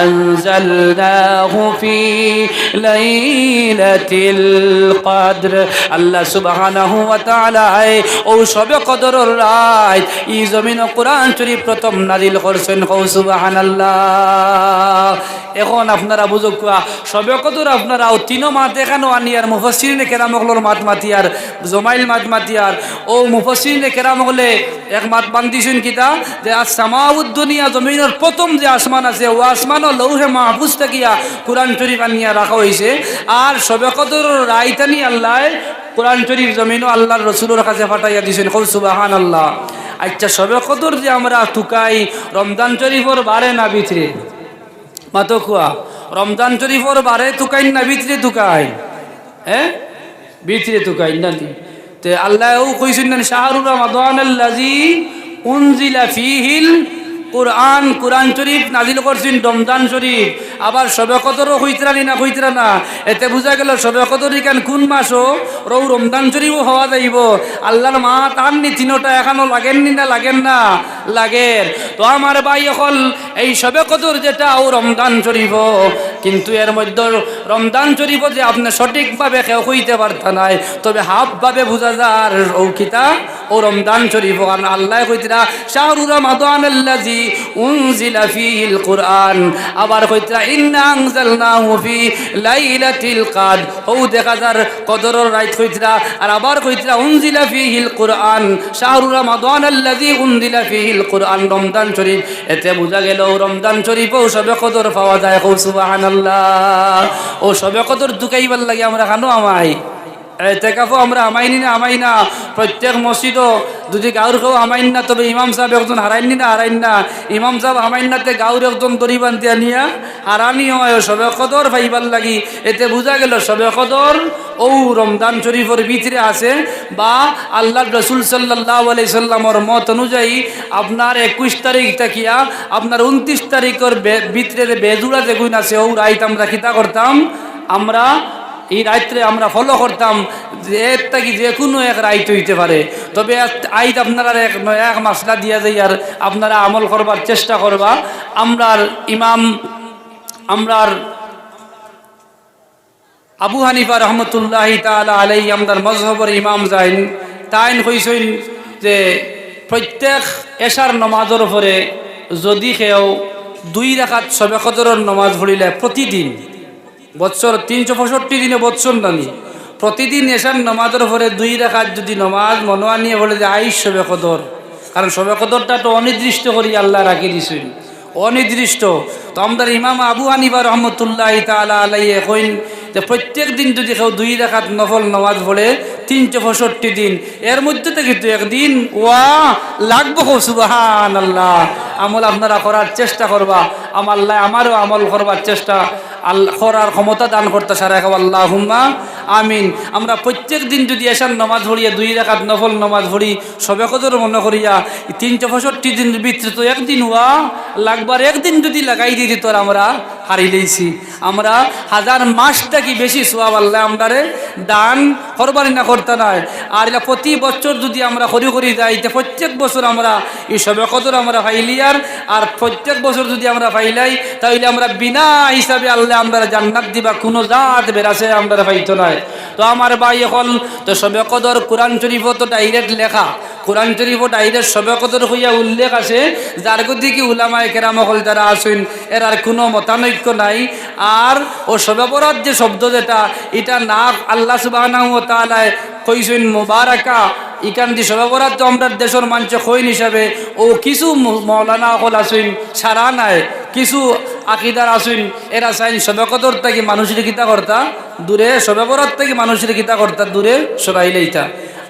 A: আনজালনাহু ফি লাইলাতিল কদর। আল্লাহ সুবহানাহু ওয়া তাআলা ও শবে কদরের রাত এই জমিন কোরআন শরীফ প্রথম নাজিল করছেন। সুবহানাল্লাহ। এখন আপনারা বুঝুকা শবে কদর আপনারা 3 মাস দেখানো আনিয়ার মুফাসসিরিনে কেরাম হলর মাত মাতিয়ার জমাইল মাত মাতিয়ার ও মুফাসসিরিনে কেরাম হলে এক মাত বান্দিছেন কিতা যে আসসামাউদ দুনিয়া, জমিনের প্রথম যে আসমান আছে ও আসমানও লৌহে মাহফুজ থাকিয়া কোরআন শরীফ আনিয়া রাখা হয়েছে। আর শবে কদর রাইতানি আল্লাহ কোরআন শরীফ জমিনও আল্লাহর রসুলের কাছে পাঠাইয়া দিয়েছেন। সুবহানাল্লাহ। আচ্ছা শবে কদর যে আমরা টুকাই রমজান শরীফর বারে না ভিতরে? মাতো খুয়া রমজান শরীফর বারে টুকাই না ভিতরে টুকাই? হ্যাঁ ভিতরে তো কাই না তে আল্লাহও কইছেন না শাহরুর রমাদানাল্লাযী উনজিলা ফীহিল কুরআন, কুরআন শরীফ নাজিল করছেন রমজান শরীফ। আবার শবে কদরও হইতরানি না হইতরা না, এতে বোঝা গেল শবে কদর কেন কোন মাসও রৌ রমজান শরীফও হওয়া যাইব। আল্লাহর মা তার নি তিনোটা এখনো লাগেননি না লাগেন না লাগের। তো আমার ভাই হল এই শবে কদর যেটা ও রমজান শরীফ, কিন্তু এর মধ্যে রমজান শরীফ যে আপনি সঠিকভাবে কেউ হইতে পারতা নাই, তবে হাফভাবে বোঝা যার ও কিতা ও রমজান শরীফ। কারণ আল্লাহ কইতরা শাহরু রমাদানাল্লাযী উনজিলা ফীহিল কুরআন, আবার কইতরা ইন্না আনজালনাহু ফী লাইলাতিল কদর, ও দেখা যার কদরের রাত কইতরা। আর আবার কইতরা উনজিলা ফীহিল কুরআন শাহরু রমাদানাল্লাযী উনজিলা ফীহিল কুরআন, রমজান শরীফ। এতে বোঝা গেল রমজান শরীফও শবে কদর পাওয়া যায়। সুবহানাল্লাহ। ও শবে কদর দুকাইবার লাগে আমরা কানো আমাই এতেকাফও আমরা আমাইনি না আমাই না। প্রত্যেক মসজিদও যদি গাঁর কেউ আমাইন না, তবে ইমাম সাহেব একজন হারাইনি না হারাইন না। ইমাম সাহেব আমাইন নাতে গাঁর একজন দরিবান দিয়া নিয়া হারানি হয় শবে কদর ভাইবার লাগি। এতে বোঝা গেল শবে কদর ও রমজান শরীফের ভিতরে আছে, বা আল্লাহ রসুল সাল্লাল্লাহু আলাইহি সাল্লামর মত অনুযায়ী আপনার 21 তারিখ থাকিয়া আপনার 29 তারিখের ভিতরে বেজুড়া যে গুণ আছে, ও রাইত আমরা কিতা করতাম, আমরা এই রাত্রে আমরা ফলো করতাম যে এর থাকি যে কোনো এক রাইত হইতে পারে। তবে আইত আপনারা এক মাসলা দিয়া যাই আর আপনারা আমল করবার চেষ্টা করবা। আমরার ইমাম আমরার আবু হানিফা রহমতুল্লাহি তাআলা আলাইহি আমদার মজহবর ইমাম যাইন তাইন কইছেন যে প্রত্যেক এশার নমাজের পরে যদি কেউ 2 রাকাত শবে কদরের নমাজ পড়িলে প্রতিদিন বছর 365 দিনে বৎসর নানি প্রতিদিন এশার নমাজের পরে 2 রাকাত যদি নমাজ মনোয়া নিয়ে বলে যে আইস শবে কদর, কারণ শবে কদরটা তো অনির্দিষ্ট করি আল্লাহ রাখি দিছেন, অনির্দিষ্ট। তো আমাদের ইমাম আবু হানিফা রহমতুল্লাহি তাআলা আলাইহি কইন যে প্রত্যেক দিন যদি কেউ 2 রাকাত নফল নামাজ পড়ে 365 দিন, এর মধ্যে থেকে তো একদিন ওয়া লাগবো। সুবহানাল্লাহ। আমল আপনারা করার চেষ্টা করবা, আল্লাহ আমারও আমল করবার চেষ্টা আল্লাহ করার ক্ষমতা দান করতে সারা আল্লাহুম্মা আমিন। আমরা প্রত্যেক দিন যদি এশার নামাজ পড়িয়া 2 রাকাত নফল নামাজ পড়ি শবে কদর মনে করিয়া 365 দিন ভিতরে তো একদিন ওয়া লাগবার, একদিন যদি লাগাই দিই তোর আমরা হারি লইছি। আমরা 1000 মাসটা কি বেশি সোয়াব আল্লাহ আমরারে দান করবারই না করতে নয়। আর এটা প্রতি বছর যদি আমরা করি যাই, প্রত্যেক বছর আমরা এই শবে কদর আমরা ফাইলিয়ার, আর প্রত্যেক বছর যদি আমরা ফাইলাই তাহলে আমরা বিনা হিসাবে আল্লাহ আমরা জান্নাত দিবা, কোনো জাত বেরাসে আমরা পাইতো নয়। তো আমার ভাই হল তো শবে কদর কোরআন শরীফও তো ডাইরেক্ট লেখা, কোরআন শরীফও ডাইরেক্ট শবে কদর হইয়া উল্লেখ আছে, যার গতিকে উলামায়ে কেরাম হল যারা আছেন এর আর কোনো মতানৈক্য নাই। আর ও শবে বরাত যে শব্দ যেটা, এটা না আল্লাহ সুবহানাহু ওয়া তাআলা কইছেন মুবারাকা, ইকান দি শবে বরাত তো আমরা দেশের মানুষ কইন হিসাবে, ও কিছু মৌলানা হল আছেন সারা নাই, কিছু আকিদার আসুন এরা চাইন শবে কদর থেকে মানুষের কিতা কর্তা দূরে, শবে বরাত থেকে মানুষের কিতা কর্তা দূরে সরাইলেইতা।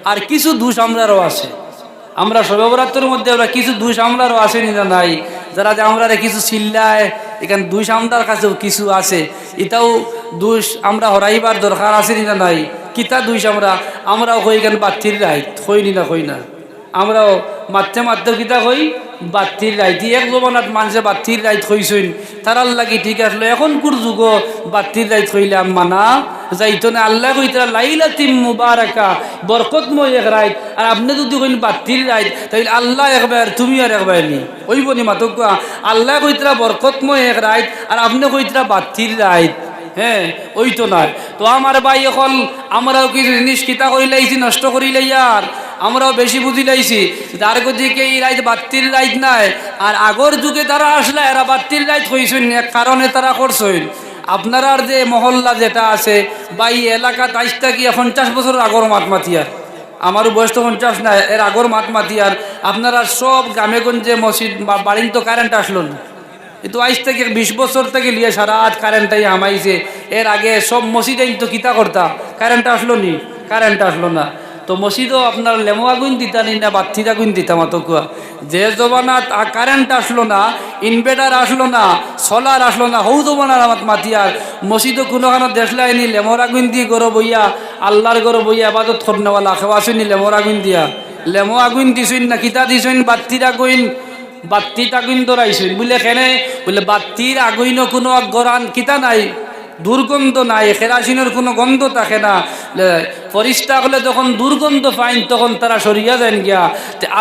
A: আর কিছু দোষ আমরারও আছে, আমরা শবে বরাতের মধ্যে আমরা কিছু দোষ আমরারও আসেনি না নাই, যারা যে আমরা কিছু চিল্লায় এখানে দোষ আমরার কাছেও কিছু আছে, এটাও দোষ আমরা হরাইবার দরকার আসেনি না নাই। কিতা দোষ আমরাও কই এখানে বাতির রাইত কইনি না কই না, আমরাও মারতে মারতে কিতা কই বাতির রাইত। এক জমানাত মানুষে বাতির রাইত কইছেন তারার লাগি ঠিক আসলো, এখন কোর যুগ বাতির রাইত কইলাম মানা যাইতো না। আল্লাহ কইতরা লাইলাতিম মুবারাকা, বরকতময় এক রাইত। আর আপনি যদি কইন বাতির রাইত তাহলে আল্লাহ একবার তুমি আর একবার নি ওই বনি মাতক। আল্লাহ কইতরা বরকতময় এক রাইত আর আপনি কইতরা বাতির রাইত, হ্যাঁ ওই তো নয়। তো আমার ভাই এখন আমরাও কিছু জিনিস কিতা করিলাইছি নষ্ট করিলাই, আর আমরাও বেশি বুঝি লাইছি যার গতিকে এই রাইত বাতির রাইত নাই। আর আগর যুগে তারা আসলে এরা বাতির রাইত কইছেন এক কারণে তারা করছেন। আপনার যে মহল্লা যেটা আছে বা এই এলাকা তাইশটা কি 50 বছর আগর মাতমাতিয়ার, আমারও বয়স তো 50 না, এর আগর মাতমাতিয়ার আপনারা সব গ্রামেগঞ্জে মসজিদ বা বাড়ির তো কারেন্ট আসলো না, কিন্তু আজ থেকে 20 বছর থেকে লিয়ে সারা রাত কারেন্টটাই আমাইছে। এর আগে সব মসজিদে তো কিতা করতা কারেন্ট আসলো নি, কারেন্ট আসলো না। তো মসজিদও আপনার লেমো আগুন দিতানি না বাত্তির আগুন দিতাম অত কুয়া। যে জমানাত কারেন্ট আসলো না, ইনভার্টার আসলো না, সোলার আসলো না, হৌ জমানার আমার মাতিয়ার মসজিদও কোনোখানো দেখলাইনি লেমোর আগুন দিয়ে গরো বইয়া আল্লাহর গরো বইয়া আবাদত করনেওয়ালা খেওয়া আসেনি লেমোর আগুন দিয়া। লেমো আগুন দিছইন না কিতা দিছইন বাত্তির আগুন, বাত্তির আগুন ধরাইছইন বলে কেনে বলে বাত্তির আগুনও কোনো গরান কিতা নাই, দুর্গন্ধ নাই, কেরাসিনের কোনো গন্ধ থাকে না। ফরিস্তা হলে যখন দুর্গন্ধ পাইন তখন তারা সরিয়া যান গিয়া।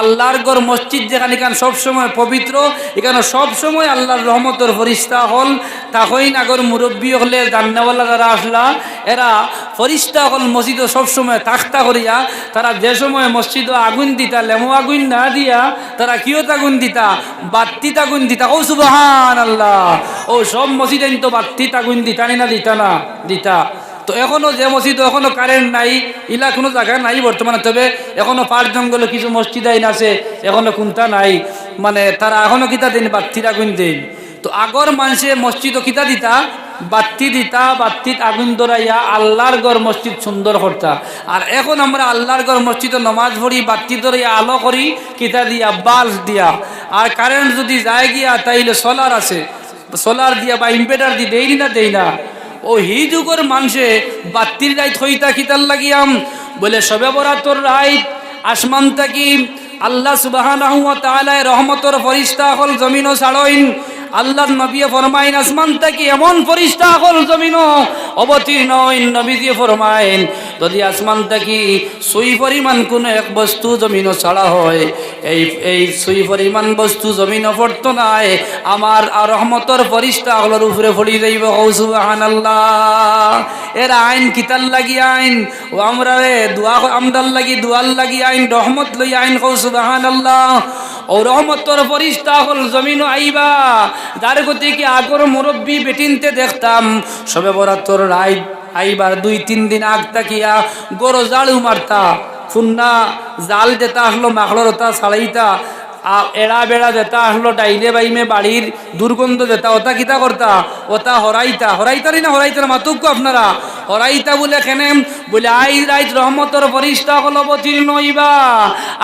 A: আল্লাহর ঘর মসজিদ যেখানে এখানে সবসময় পবিত্র, এখানে সবসময় আল্লাহর রহমতের ফরিস্তা হল তাহইন আগর মুরব্বী হলে জান্নাওয়ালা যারা আসলা এরা ফরিস্তা হল মসজিদও সবসময় তাখতা করিয়া তারা যে সময় মসজিদও আগুন দিতা লেমো আগুন না দিয়া তারা কিয়ত আগুন দিতা বাত্তিত আগুন দিতা। ও সুবহানাল্লাহ, ও সব মসজিদে তো বাত্তিত আগুন দিতানি না দিতা না দিতা। তো এখনো যে মসজিদ এখনো কারেন্ট নাই ইলা কোনো জায়গায় নাই বর্তমানে, তবে এখনো পাড় জঙ্গলে কিছু মসজিদ আইন আছে এখনো কোনটা নাই, মানে তারা এখনো কিতা দিন বাত্তির আগুন দিন। তো আগর মানুষে মসজিদও কিতা দিতা বাত্তি দিতা, বাত্তিত আগুন ধরাইয়া আল্লাহর ঘর মসজিদ সুন্দর করতা। আর এখন আমরা আল্লাহর ঘর মসজিদে নমাজ পড়ি বাত্তি ধরাইয়া আলো করি কিতা দিয়া বাল্ব দিয়া। আর কারেন্ট যদি যায় গিয়া তাইলে সোলার আছে, সোলার দিয়া বা ইনভার্টার দিয়ে দেই না দেই না। ও হি যুগের মানুষে বাত্তির রাইত হইতা কিতার লাগিয়াম বলে সবে বরাতর রাইত আসমান থাকি আল্লাহ সুবহানাহু ওয়া তাআলা রহমতের ফরিস্তা হল জমিনও ছাড়ইন। আল্লাহর নবী ফরমাইন আসমান থেকে এমন ফরিস্তা হল জমিনও অবতীর্ণ হইন। নবীজি ফরমাইন যদি আসমান থেকে সুই পরিমাণ কোনো এক বস্তু জমিনও ছাড়া হয় এই সুই পরিমাণ বস্তু জমিনও পড়তো নাই আমার আর রহমতের ফরিস্তা হলর উপরে পড়ি যাইব। সুবহানাল্লাহ। এর আইন কিতাল লাগি আইন ও আমরা দোয়া আমদাল লাগি দোয়াল লাগি আইন রহমত লই আইন। সুবহানাল্লাহ। ও রহমতর ফরিস্তা হল জমিনও আইবা যার গতি কি আগর মুরব্বী বেটিনতে দেখতাম সবে বরাতর রাইত আইবার 2-3 দিন আগ তাকিয়া গরো জালু মারতা ফুন্না জাল যেটা আসলো মাখলরতা ছাড়াইতা এড়া বেড়া যেটা আসলো ডাইলে বাইমে বাড়ির দুর্গন্ধ যেটা ওটা কিতা করতা ওটা হরাইতা হরাইতারি না হরাইতার মাতুক আপনারা হরাইতা বলে কেনে বলে আই রাইত রহমতর ফরিস্তা হল অবতীর্ণ হইবা।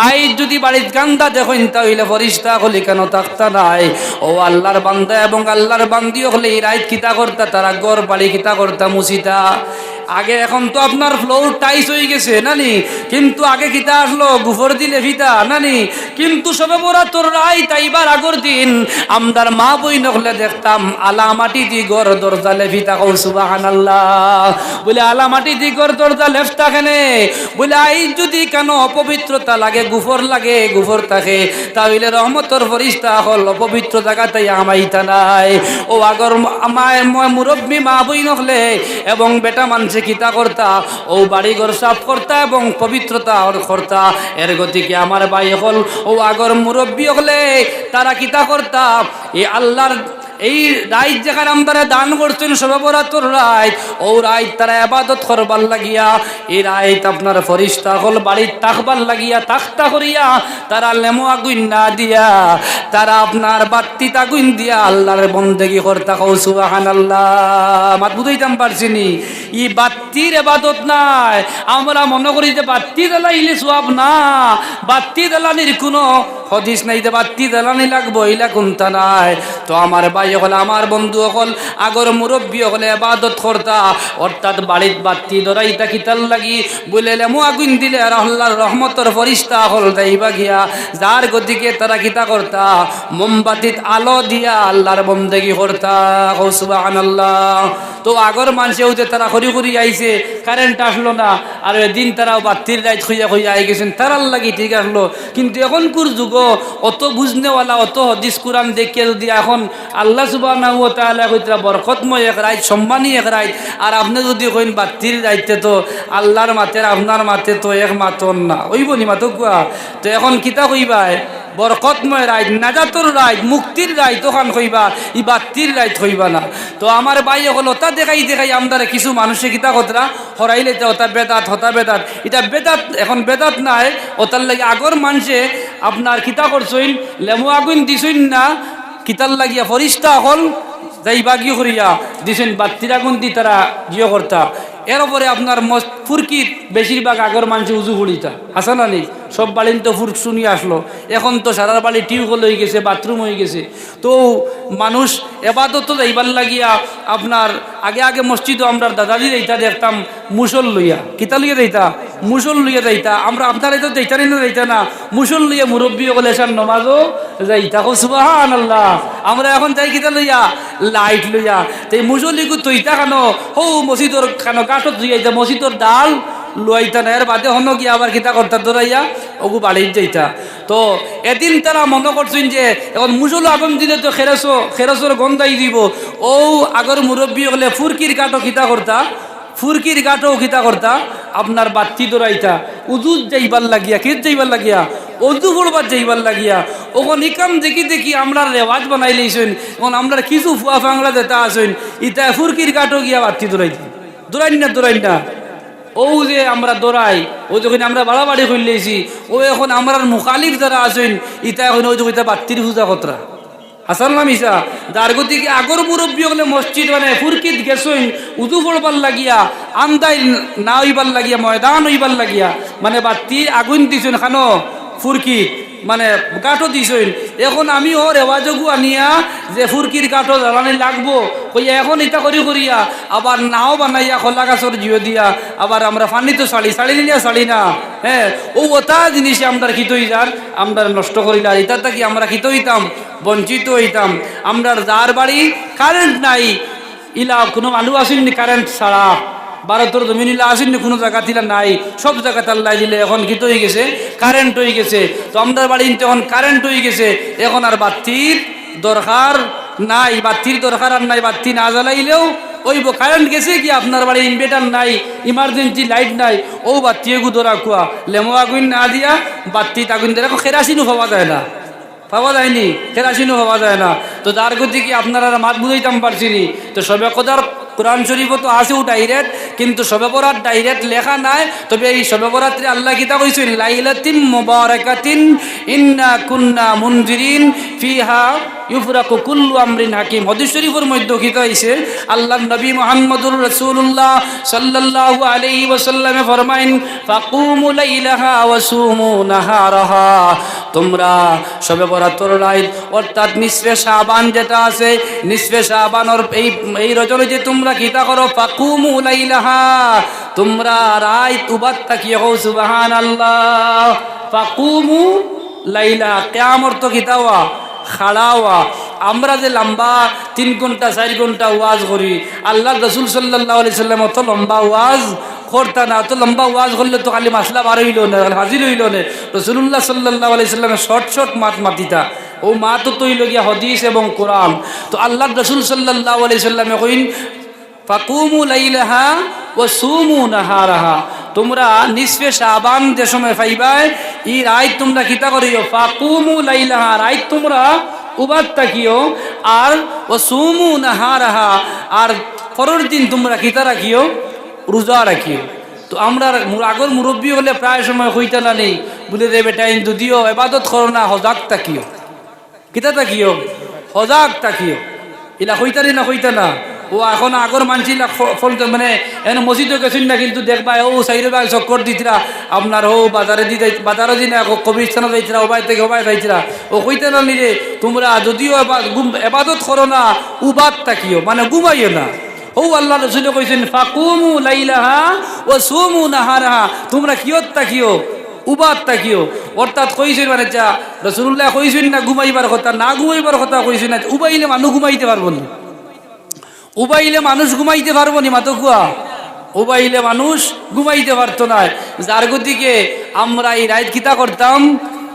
A: আই যদি বাড়ির গান্দা দেখেন তাহলে ফরিস্তা হলে কেন থাকতা নাই। ও আল্লাহর বান্দা এবং আল্লাহর বান্দিও হলে এই রাইত কিতা করতা তারা গড় বাড়ি কিতা করতা মুছিতা। আগে এখন তো আপনার ফ্লোর টাইস হয়ে গেছে নানি, কিন্তু আগে কিতা আসলো গুফর দিলে ফিতা নানি। কিন্তু সবে বরাতর রাইত আইবার আগর দিন আমদার মা বই নকলে দেখতাম আলামাটি দি গড় দরজা লেফিতা। কও সুবহানাল্লাহ। বলে আলামাটি দি গড় দরজা লেফতা কেনে বলে আই যদি কেন অপবিত্রতা লাগে গুফর লাগে গুফর থাকে তাহলে রহমতর ফরিস্তা হল অপবিত্র জায়গাতে আমাইতা নাই। ও আগর মুরব্বী মা বই নকলে এবং বেটা মানুষ কিতা করতা ও বাড়িঘর সাফ করতা এবং পবিত্রতা করতা। এর গতিকে আমার ভাই হল ও আগর মুরব্বী হলে তারা কিতা করতা এই আল্লাহর এই রাইত যেখানে আমরা দান করছেন সবে বরাতর রাইত ও রাইত তারা ইবাদত করবার লাগিয়া এই রাইত আপনার ফরিস্তা হল বাড়ির তাকবার লাগিয়া তাখতা করিয়া তারা লেমো আগুন না দিয়া তারা আপনার বাত্তি আগুন দিয়া আল্লাহর বন্দেগী করতা। কও সুবহানাল্লাহ। মাত বুঝাইতাম পারছিনি ই বাত্তির ইবাদত নাই। আমরা মনে করি যে বাত্তি জ্বালাইলে সওয়াব না, বাত্তি জ্বালানির কোনো হদিস নাই যে বাত্তি জ্বালানি লাগবো ইলা কোনটা নাই। তো আমার ভাই হল আমার বন্ধু হল আগর মুরব্বী হলে ইবাদত করতা অর্থাৎ বাড়ির বাত্তি ধরাইতা কিতাল লাগি বলে লেমো আগুন দিলে আর আল্লাহর রহমতের ফরিস্তা হল যাইবা গিয়া যার গতিকে তারা কিতা করতা মোমবাতিত আলো দিয়া আল্লাহর বন্দেগী করতা। কও সুবহানাল্লাহ। তো আগর মানুষেও যে তারা খড়ি খড়ি আইছে কারেন্ট আসলো না আর এদিন তারাও বাত্তির রাইত খুঁজা খুঁজা আই গেছেন তারার লাগি ঠিক আসলো। কিন্তু এখনকার যুগ অত বুঝনেওয়ালা অত হদিস কুরআন দেখিয়ে যদি এখন আল্লাহ সুবহানাহু ওয়া তাআলা কইতরা বরকতময় এক রাইত সম্মানী এক রাইত আর আপনি যদি কইন বাত্তির রাইতে তো আল্লাহর মাতের আপনার মাতে তো এক মাতন না ওইব নি মাতো কুয়া। তো এখন কিতা কইবাই বরকতময় রাইত নাজাতর রাইত মুক্তির রাইত ওখান কইবা ই বাত্তির রাইত কইবা না। তো আমার ভাই হল ওটা দেখাই দেখাই আমরা কিছু মানুষে কিতা কতরা হরাইলে ওটা বেদাত হতা বেদাত এটা বেদাত এখন বেদাত নাই। ওটার লাগে আগর মানুষে আপনার কিতা করছইন লেমু আগুন দিছইন না কিতার লাগিয়া ফরিস্তা হল যাইবা গিয়ে করিয়া দিছেন বাত্তির আগুন দি তারা গিয়ে করতা। এরপরে আপনার ফুরকিত বেশিরভাগ আগর মানুষ উজু ফুড়িতা হাসান আলী সব বাড়িন তো ফুরক শুনিয়ে আসলো, এখন তো সারার বাড়ি টিউবওয়েল হয়ে গেছে, বাথরুম হয়ে গেছে। তো মানুষ এবাদত যাইবার লাগিয়া আপনার আগে আগে মসজিদও আমরা দাদাজি যাইতা দেখতাম মুসল লইয়া, কিতা লইয়া যাইতা মুসল লইয়া যাইতা, আমরা আপনারা তো যাইতারি না যাইতা না, মুসল লইয়া মুরব্বী বলে এসার নমাজও যাইতা। সুবহানাল্লাহ। আমরা এখন যাই কিতা লইয়া লাইট লইয়া, তো মুসল্লিগু তৈতা খানো হৌ মসজিদর খানো কাঠত যাইতা, মসজিদর ডাল লইতা না, এর বাদে হন গিয়া আবার কিতা করতা দৌড়াইয়া ওগু বাড়ির যাইতা। তো এদিন তারা মনে করছেন যে এখন মুসল আগুন দিলে তো খেরসর গন্ধাই দিব, ও আগর মুরব্বী হলে ফুরকির কাঠও কিতা করতা, ফুরকির গাঠও কিতা করতা আপনার বাতি দৌড়াইতা উজুত যাইবার লাগিয়া, কে যাইবার লাগিয়া উজু করবার যাইবার লাগিয়া। ওখন ইকাম দেখি দেখি আমরা রেওয়াজ বানাই লইছেন, এখন আমরা কিছু ফুয়া ফাংলা যেটা আসেন ইটা ফুরকির গাঠও গিয়া বাতি দৌড়াইন না। ও যে আমরা দৌড়াই, ও যখন আমরা বাড়াবাড়ি করলেছি, ও এখন আমরা মুখালিফ যারা আছেন ইটা এখন ওই যখন বাতির পূজা কতরা হাসান নামিসা। যার গতিকে আগর মুরব্বী হলে মসজিদ মানে ফুরকিত গেছেন উদু পড়বার লাগিয়া, আন্দাই না হইবার লাগিয়া, ময়দান হইবার লাগিয়া, মানে বাতি আগুন দিছেন খানো ফুরকিত মানে কাঠও দিছেন। এখন আমি ও রেওয়াজগু আনিয়া যে ফুরকির কাঠও জ্বালানি লাগবো কইয়া এখন ইটা করিয়া আবার নাও বানাইয়া খোলা গাছর জিও দিয়া আবার আমরা ফানি তো শাড়ি নিয়া শাড়ি না, হ্যাঁ ও ওটা জিনিসে আমরা খিত হই যার আমরা নষ্ট করিলা, এটা কি আমরা খিত হইতাম, বঞ্চিত হইতাম। আমরা যার বাড়ি কারেন্ট নাই ইলা কোনো মানুষ আসেননি কারেন্ট ছাড়া, ভারতের জমিনিলা আসেননি কোনো জায়গা তিলা নাই, সব জায়গাতে আল্লাহ দিলে এখন কিত হয়ে গেছে কারেন্ট হয়ে গেছে। তো আমরা বাড়ি এখন কারেন্ট হয়ে গেছে, এখন আর বাতির দরকার নাই, বাতির দরকার আর নাই, বাতি না জ্বালাইলেও ওই কারেন্ট গেছে কি আপনার বাড়ি ইনভার্টার নাই, ইমার্জেন্সি লাইট নাই, ও বাতি এগু দরা কুয়া লেমো আগুন না দিয়া বাতি আগুন দিয়ে কেরাসিনও পাওয়া যায় না, পাওয়া যায়নি, কেরাসিনও পাওয়া যায় না। তো যার গতি কি আপনারা মাত বুঝাইতাম পারছিনি। তো সবে কদার কোরআন শরীফও তো আসেও ডাইরেক্ট, কিন্তু সবে বরাত ডাইরেক্ট লেখা নাই। তবে এই সবে বরাত্রে আল্লাহ কিতা কইছেন লাইলাতিন মুবারাকাতিন ইন্না কুন্না মুনজিরিন ফিহা ইউফরাকু কুল্লু আমরিন হাকিম। হাদিস শরীফের মধ্যে কিতা হইছে আল্লাহর নবী মুহাম্মদুর রাসূলুল্লাহ সাল্লাল্লাহু আলাইহি ওয়াসাল্লামে ফরমাইন ফাকুমু লাইলাহা ওয়া সুমু নাহারাহা, তোমরা সবে বরাতের রাত অর্থাৎ নিসফে শাবান যেটা আছে, নিসফে শাবানের এই রজনী যে তোমরা কিতা করো ফাকুমু লাইলাহা, তোমরা রাত উবাত তাকিও সুবহানাল্লাহ। ফাকুমু লাইলা কিয়ামর তো কিতাওয়া খাড়াওয়া। আমরা যে লম্বা 3 ঘন্টা 4 ঘন্টা ওয়াজ করি, আল্লাহ রসুল সাল্লাল্লাহু আলাইহি সাল্লাম অত লম্বা ওয়াজ করতা না। তো লম্বা ওয়াজ করলে তো খালি মাসলা বার হইল না, হাজির হইল না। রসুল্লাহ সাল্লাল্লাহু আলাইহি সাল্লামের শর্ট মাত মাতিতা, ও মাত তো হইল গিয়া হাদিস এবং কোরআন। তো আল্লাহ রসুল সাল্লাল্লাহু আলাইহি সাল্লামে কইন ফাকুমু লাইলাহা ওয়া সুমু নাহারাহা, তোমরা নিসফে শাবান যে সময় পাইবাই এই রাত তোমরা কিতা করিও ফাকুমু লাইলাহা, রাত তোমরা উবাদ তাকিও, আর ও সুমু নাহারাহা, আর পরের দিন তোমরা কিতা রাখিও রোজা রাখিও। তো আমরা আগর মুরব্বী হলে প্রায় সময় হইতা না নেই বলে রে বেটা যদিও এবাদত করো না হজাক তাকিও, কিতা তাকিও হজাক তাকিও, এলা হইতারি না হইতা না। ও এখন আগর মানছিলা ফল মানে এখন মসজিদও গেছেন না, কিন্তু দেখবা ও সাইরে বাই চক্কর দিতরা আপনার ও বাজারে দিন কবিরস্থানে যাইতরা, ওবাই থেকে ওবাই যাইতরা, ও কইতে না নিরে তোমরা যদিও এবাদত করো না উবাদ তাকিও মানে ঘুমাইও না। ও আল্লাহ রসুল কইছেন ফাকুমু লাইলাহা ওয়া সুমু নাহারাহা, তোমরা কিয়ত তাকিও উবাদ তাকিও। অর্থাৎ কইছেন মানে যা রাসূলুল্লাহ কইছেন না ঘুমাইবার কথা, না ঘুমাইবার কথা কইছেন না, উবাইলে মানুষ ঘুমাইতে পারবো না, উবাইলে মানুষ ঘুমাইতে পারবো নি মাতো কুয়া, উবাইলে মানুষ ঘুমাইতে পারতো না। যার গতিকে আমরা এই রাত কিতা করতাম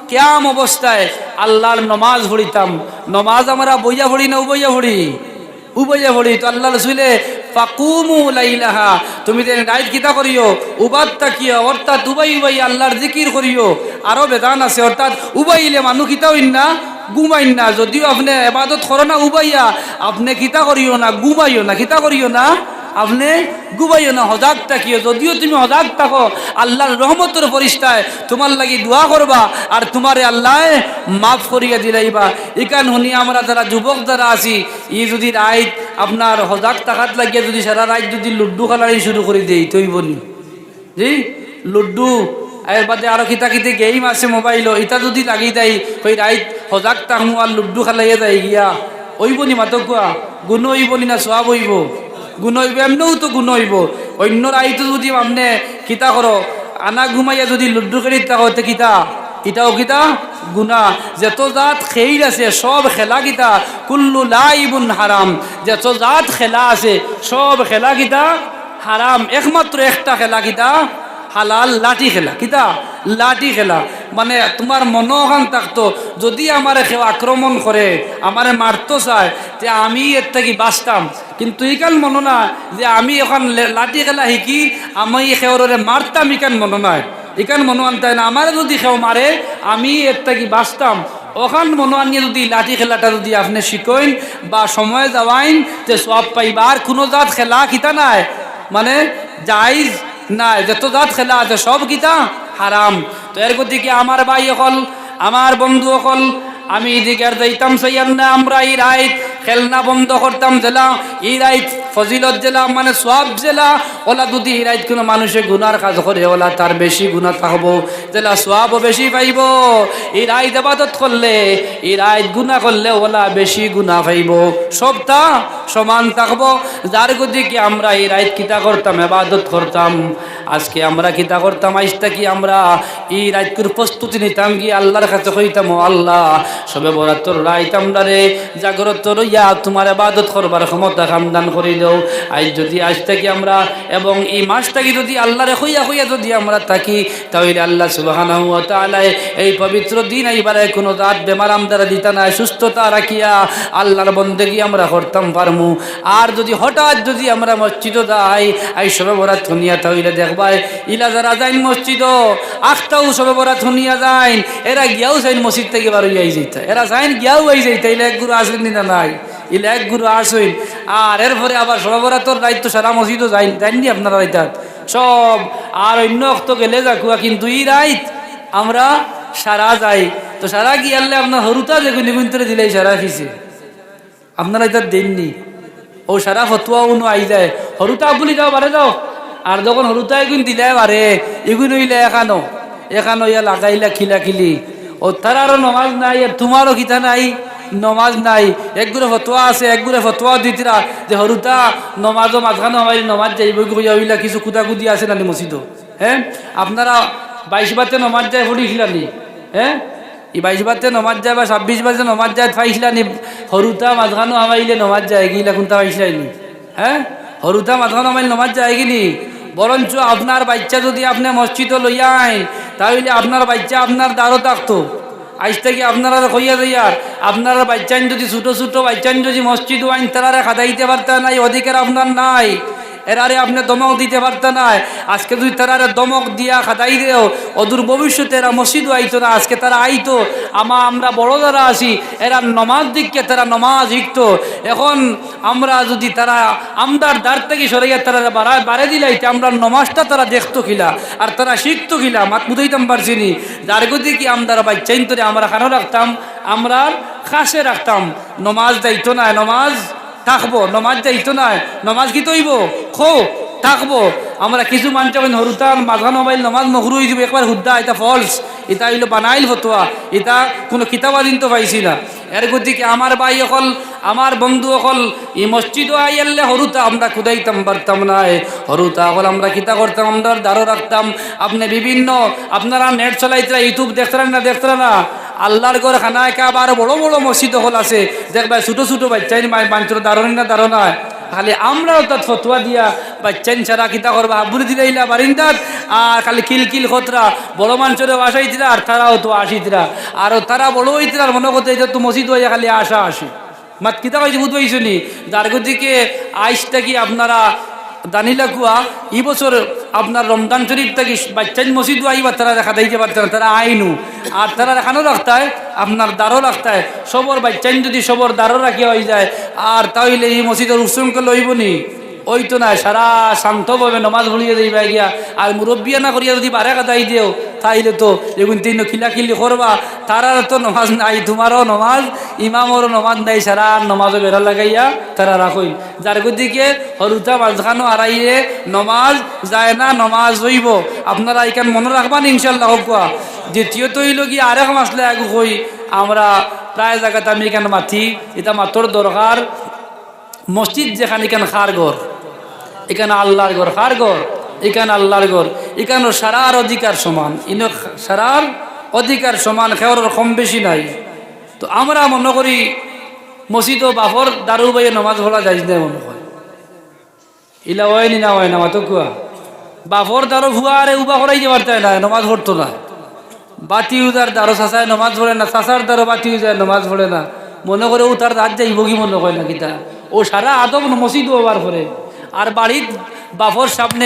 A: কিয়াম অবস্থায় আল্লাহর নমাজ পড়িতাম। নমাজ আমরা বইয়া পড়ি না উবাইয়া পড়ি। তো আল্লাহ রসুলে ফাকুমু লাইলাহা, তুমি রাত কিতা করিও উবাদ তাকিও, অর্থাৎ উবাই আল্লাহর জিকির করিও। আরো বেদান আছে, অর্থাৎ উবাইলে মানুষ কিতা হইন না ঘুমাইন না। যদিও আপনি এবাদত করো না উবাইয়া, আপনি কিতা করিও না ঘুমাইও না, কিতা করিও না আপনি ঘুমাইও না, হজাগ থাকিও। যদিও তুমি হজাগ থাকো আল্লাহর রহমতের ফরিস্তায় তোমার লাগি দোয়া করবা আর তোমারে আল্লাহ মাফ করিয়া দিলাইবা। ইকান শুনি আমরা যারা যুবক যারা আছি ই যদি রাইত আপনার হজাক টাকাত লাগিয়ে যদি সারা রাত যদি লুড্ডু খেলাড়ি শুরু করে দেই তৈব নি জি লুড্ডু এর বাদে আরো কিতা কিতে গেম আছে মোবাইলও এটা যদি লাগি দেয় ওই রাইত হজাক টাকমু আর লুড্ডু খেলাইয়া যায় গিয়া ওইব নি মাতক কোয়া গুণ হইব নি না সব হইব গুণ হইব এমনিও তো গুণ হইব অন্য রাইতো যদি আপনি কিতা করো আনা ঘুমাইয়া যদি লুড্ডু খেলি তা হতে কিতা এটাও কিতা গুনা যত জাত খেইল আছে সব খেলা কিতা কুল্লু লাইবুন হারাম যত জাত খেলা আছে সব খেলা কিতা হারাম একমাত্র একটা খেলা কিতা হালাল লাঠি খেলা কিতা লাঠি খেলা মানে তোমার মনোহান থাকতো যদি আমার কেউ আক্রমণ করে আমারে মারতো চায় যে আমি এর থেকে বাঁচতাম কিন্তু ইকান মনে না যে আমি এখন লাঠি খেলা শিকি আমি সেওরে মারতাম ইকান মনে নয় এখান মনো আনতাই না আমার যদি কেউ মারে আমি এর থেকে বাঁচতাম ওখান মনো আনিয়ে যদি লাঠি খেলাটা যদি আপনি শিখেন বা সময় যাওয়াইন তে সব পাইবা আর কোনো জাত খেলা কিতা নাই মানে জাইজ নাই যত জাত খেলা আছে সব কিতা হারাম তো এর গতিকে আমার ভাই অকল আমার বন্ধু অকল আমি এদিকে আর যাইতাম সাইয়ান না আমরা এই রাইত খেলনা বন্ধ করতাম জেলা এই রাইত ফজিলত জেলা মানে সব জেলা ওলা যদি এই রাইত কোনো মানুষে গুনার কাজ করে ওলা তার বেশি গুণা থাকবো জেলা সবও বেশি পাইব এই রাইত আবাদত করলে এই রাইত গুণা করলে ওলা বেশি গুণা পাইব সবটা সমান থাকবো যার গতিকে আমরা এই রাইত কিতা করতাম আবাদত করতাম আজকে আমরা কিতা করতাম আইসটা কি আমরা এই রাইতকুর প্রস্তুতি নিতাম কি আল্লাহর কাছে কইতাম ও আল্লাহ সবে বরাতর রাইত আমরা রে জাগ্রত রইয়া তোমার ইবাদত করবার ক্ষমতা খামদান করে দাও আজ যদি আজ থেকে আমরা এবং এই মাসটাকে যদি আল্লাহরে হইয়া হইয়া যদি আমরা থাকি তাহলে আল্লাহ সুবহানাহু ওয়া তাআলা এই পবিত্র দিন এইবারে কোনো রাত বেমার আমদারা দিতা না সুস্থতা রাখিয়া আল্লাহর বন্দেগী আমরা করতাম পারমু আর যদি হঠাৎ যদি আমরা মসজিদে যাই এই সবে বরাত শুনিয়া তাহলে দেখবাই ইলা যারা যাইন মসজিদ আখটাও সবে বরাত শুনিয়া যাইন এরা গিয়াও যাইন মসজিদ থেকে বার হইয়াই যাইতা এরা যাইন গিয়াও হয়ে যাইতা ইলা এক গুরু আসেন না নাই ইলা এক গুরু আসইন আর এরপরে আবার সবে বরাতর দায়িত্ব সারা মসজিদও যাইননি আপনারা রাইতাত সব আর অন্য অক্ত গেলে যাকুয়া কিন্তু এই রাইত আমরা সারা যাই তো সারা কি আনলে আপনার হরুতা যেগুলো নিগুন্তরে দিলেই সারা খিছে আপনারা এটা দেননি ও সারা ফতুয়া উনো আই যায় হরুতা বলি যাও বারে যাও আর যখন হরুতা এগুন দিলে বারে এগুন হইলে এখানো ইয়া লাগাইলা খিলাখিলি ও তার আরো নমাজ নাই আর তোমারও কিতা নাই নমাজ নাই একগুলো ফতোয়া আছে একগুলো ফতোয়া দিতরা যে হরুতা নমাজও মাঝখানে হমাইলে নমাজ যাইব হইলা কিছু কুদাকুদি আছে নানি মসজিদ হ্যাঁ আপনারা 22 বাতে নমাজ যায় পড়িছিলানি হ্যাঁ এই 22 বাতে নমাজ যায় বা 26 বাতে নমাজ যায় পাইছিলানি হরুতা মাঝখানে হমাইলে নমাজ যায় গিলা কোনটা পাইছিলানি হ্যাঁ হরুতা মাঝখানে হমাইলে নমাজ যায় গিনি বরঞ্চ আপনার বাচ্চা যদি আপনি মসজিদে লইয়া আইন তাহলে আপনার বাচ্চা আপনার দ্বারও থাকতো আজ থেকে আপনারা কইয়া যাইয়ার আপনারা বাচ্চান যদি ছোটো ছোটো বাচ্চান যদি মসজিদ আইন তারা খাদাইতে পারতেন নাই অধিকার আপনার নাই এরারে আপনি দমক দিতে পারতেন না আজকে যদি তারা দমক দিয়া খাদাই দেও অদূর ভবিষ্যতে এরা মসজিদ আইতো না আজকে তারা আইতো আমরা বড় যারা আছি এরা নমাজ দিককে তারা নমাজ শিখতো এখন আমরা যদি তারা আমদার দ্বার থেকে সরাইয়া তারা বাড়ে দিলাইতে আমরা নমাজটা তারা দেখতো কিলা আর তারা শিখতো কিলা মাত বুঝাইতাম পারছিনি যার গতি কি আমদার বাচ্চাইন তোরে আমরা খানো রাখতাম আমরা খাসে রাখতাম নমাজ দায়িত্ব না নমাজ থাকবো নমাজ যাইতো না নমাজ কি তৈব খো থাকবো আমরা কিছু মানুষ যখন হরুতান মাঝখান মোবাইল নমাজ নকরু হয়ে যাবে একবার হুদ্দা এটা ফলস এটা হইলো বানাইল ফতোয়া এটা কোনো কিতাবাদিন তো পাইছি না এর গতিকে আমার ভাই অকল আমার বন্ধু অকল এই মসজিদও আইয়ালে হরুতা আমরা খুদাইতাম পারতাম না হরুতা অকল আমরা কিতা করতাম আমরা দ্বারও রাখতাম আপনি বিভিন্ন আপনারা নেট চলাইতরা ইউটিউব দেখতেন না আল্লাহর ঘর খানায় কাবা আরো বড় বড় মসজিদ হল আছে দেখবা ছোটো ছোটো বাচ্চাই বাঞ্চর দারণা খালি আমরাও তার ফতুয়া দিয়া বাচ্চাইন ছাড়া কিতা করবা বুড়ি দিলাইলা বারিন্দাত আর খালি কিল খতরা বড় মানুষেরও আসাইতরা আর তারাও তো আসিতরা আর তারা বড় হইতরা মনে করতে তো মসজিদ হইয়া খালি আসি মাত কিতা কইছে বুঝ পাইছনি যার গতিকে আইসটা কি আপনারা দানিলা কুয়া এই বছর আপনার রমজান শরীফ থেকে বাচ্চাইন মসজিদ আইবা তারা দেখা দিতে পারতেন তারা আইনু আর তারা দেখানো রাখতায় আপনার দ্বারও রাখতায় সবর বাচ্চাইন যদি সবর দ্বারও রাখিয়া হয়ে যায় আর তাহলে এই মসজিদের উৎসঙ্গ লইব নি ওই তো না সারা শান্তভাবে নমাজ ভরিয়ে দিবা গিয়া আর মুরব্বিয়া না করিয়া যদি বারে কাটাই দিও তাইলে তো এগুন তিন খিলাখিলি করবা, তারার তো নমাজ নাই, তোমারও নমাজ, ইমামরও নমাজ নাই, সারা নমাজও বেড়া লাগাইয়া তারা রাখই। যার গতিকে হরুতা মাঝখানো আড়াইয়ে নমাজ যায় না, নমাজ হইব। আপনারা এখান মনে রাখবান ইনশাল্লাহ হোকা। দ্বিতীয়ত হইল কি আরেক মাসলে আগে কই, আমরা প্রায় জায়গাতে আমি এখানে মাথি, এটা মাত্র দরকার মসজিদ যেখানে এখানে খার ঘর, এখানে আল্লাহর ঘর, খার ঘর এখানে আল্লাহর ঘর, এখানে সারার অধিকার সমান, ইন সারার অধিকার সমান, খেওয়ার কম বেশি নাই। তো আমরা মনে করি মসজিদ ও বাফর দারু বাইয়ে নমাজ পড়া যাইজ না, মনে হয় ইলা হয়নি না হয় না মাতো কুয়া বাফর দারো ভুয়া আরে উবা করাই যাবার চায় না, নমাজ পড়তো না। বাতি উদার দারো চাষায় নমাজ পড়ে না, চাষার দারো বাতি উজায় নমাজ পড়ে না, মনে করে ও তার রাত যাইব কি মনে হয় না কিতা, ও সারা আদব মসজিদ ওবার করে। আর বাড়ির বাফর সামনে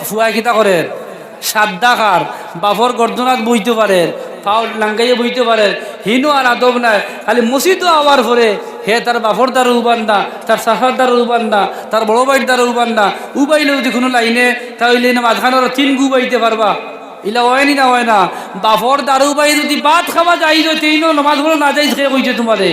A: ফুয়া কিতা করে সাদ্দা খার, বাফর গর্দনাথ বইতে পারে, পাও লাঙ্গাইয়ে বইতে পারে, হিনু আর আদব নাই, খালি মসজিদও আবার করে হে তার বাফর দ্বারা উবান না, তার সাফার দ্বারা উবান না, তার বড় ভাইয়ের দ্বারা উবান না, উবাইলেও যদি কোনো লাইনে তাহলে না মাঝখানের তিন গুবাইতে পারবা, ইলা হয়নি না হয় না। বাফর দারু বাই যদি ভাত খাওয়া যাই তেইনো নমাজ পড়ো না যাই খেয়ে কইছে তোমারে,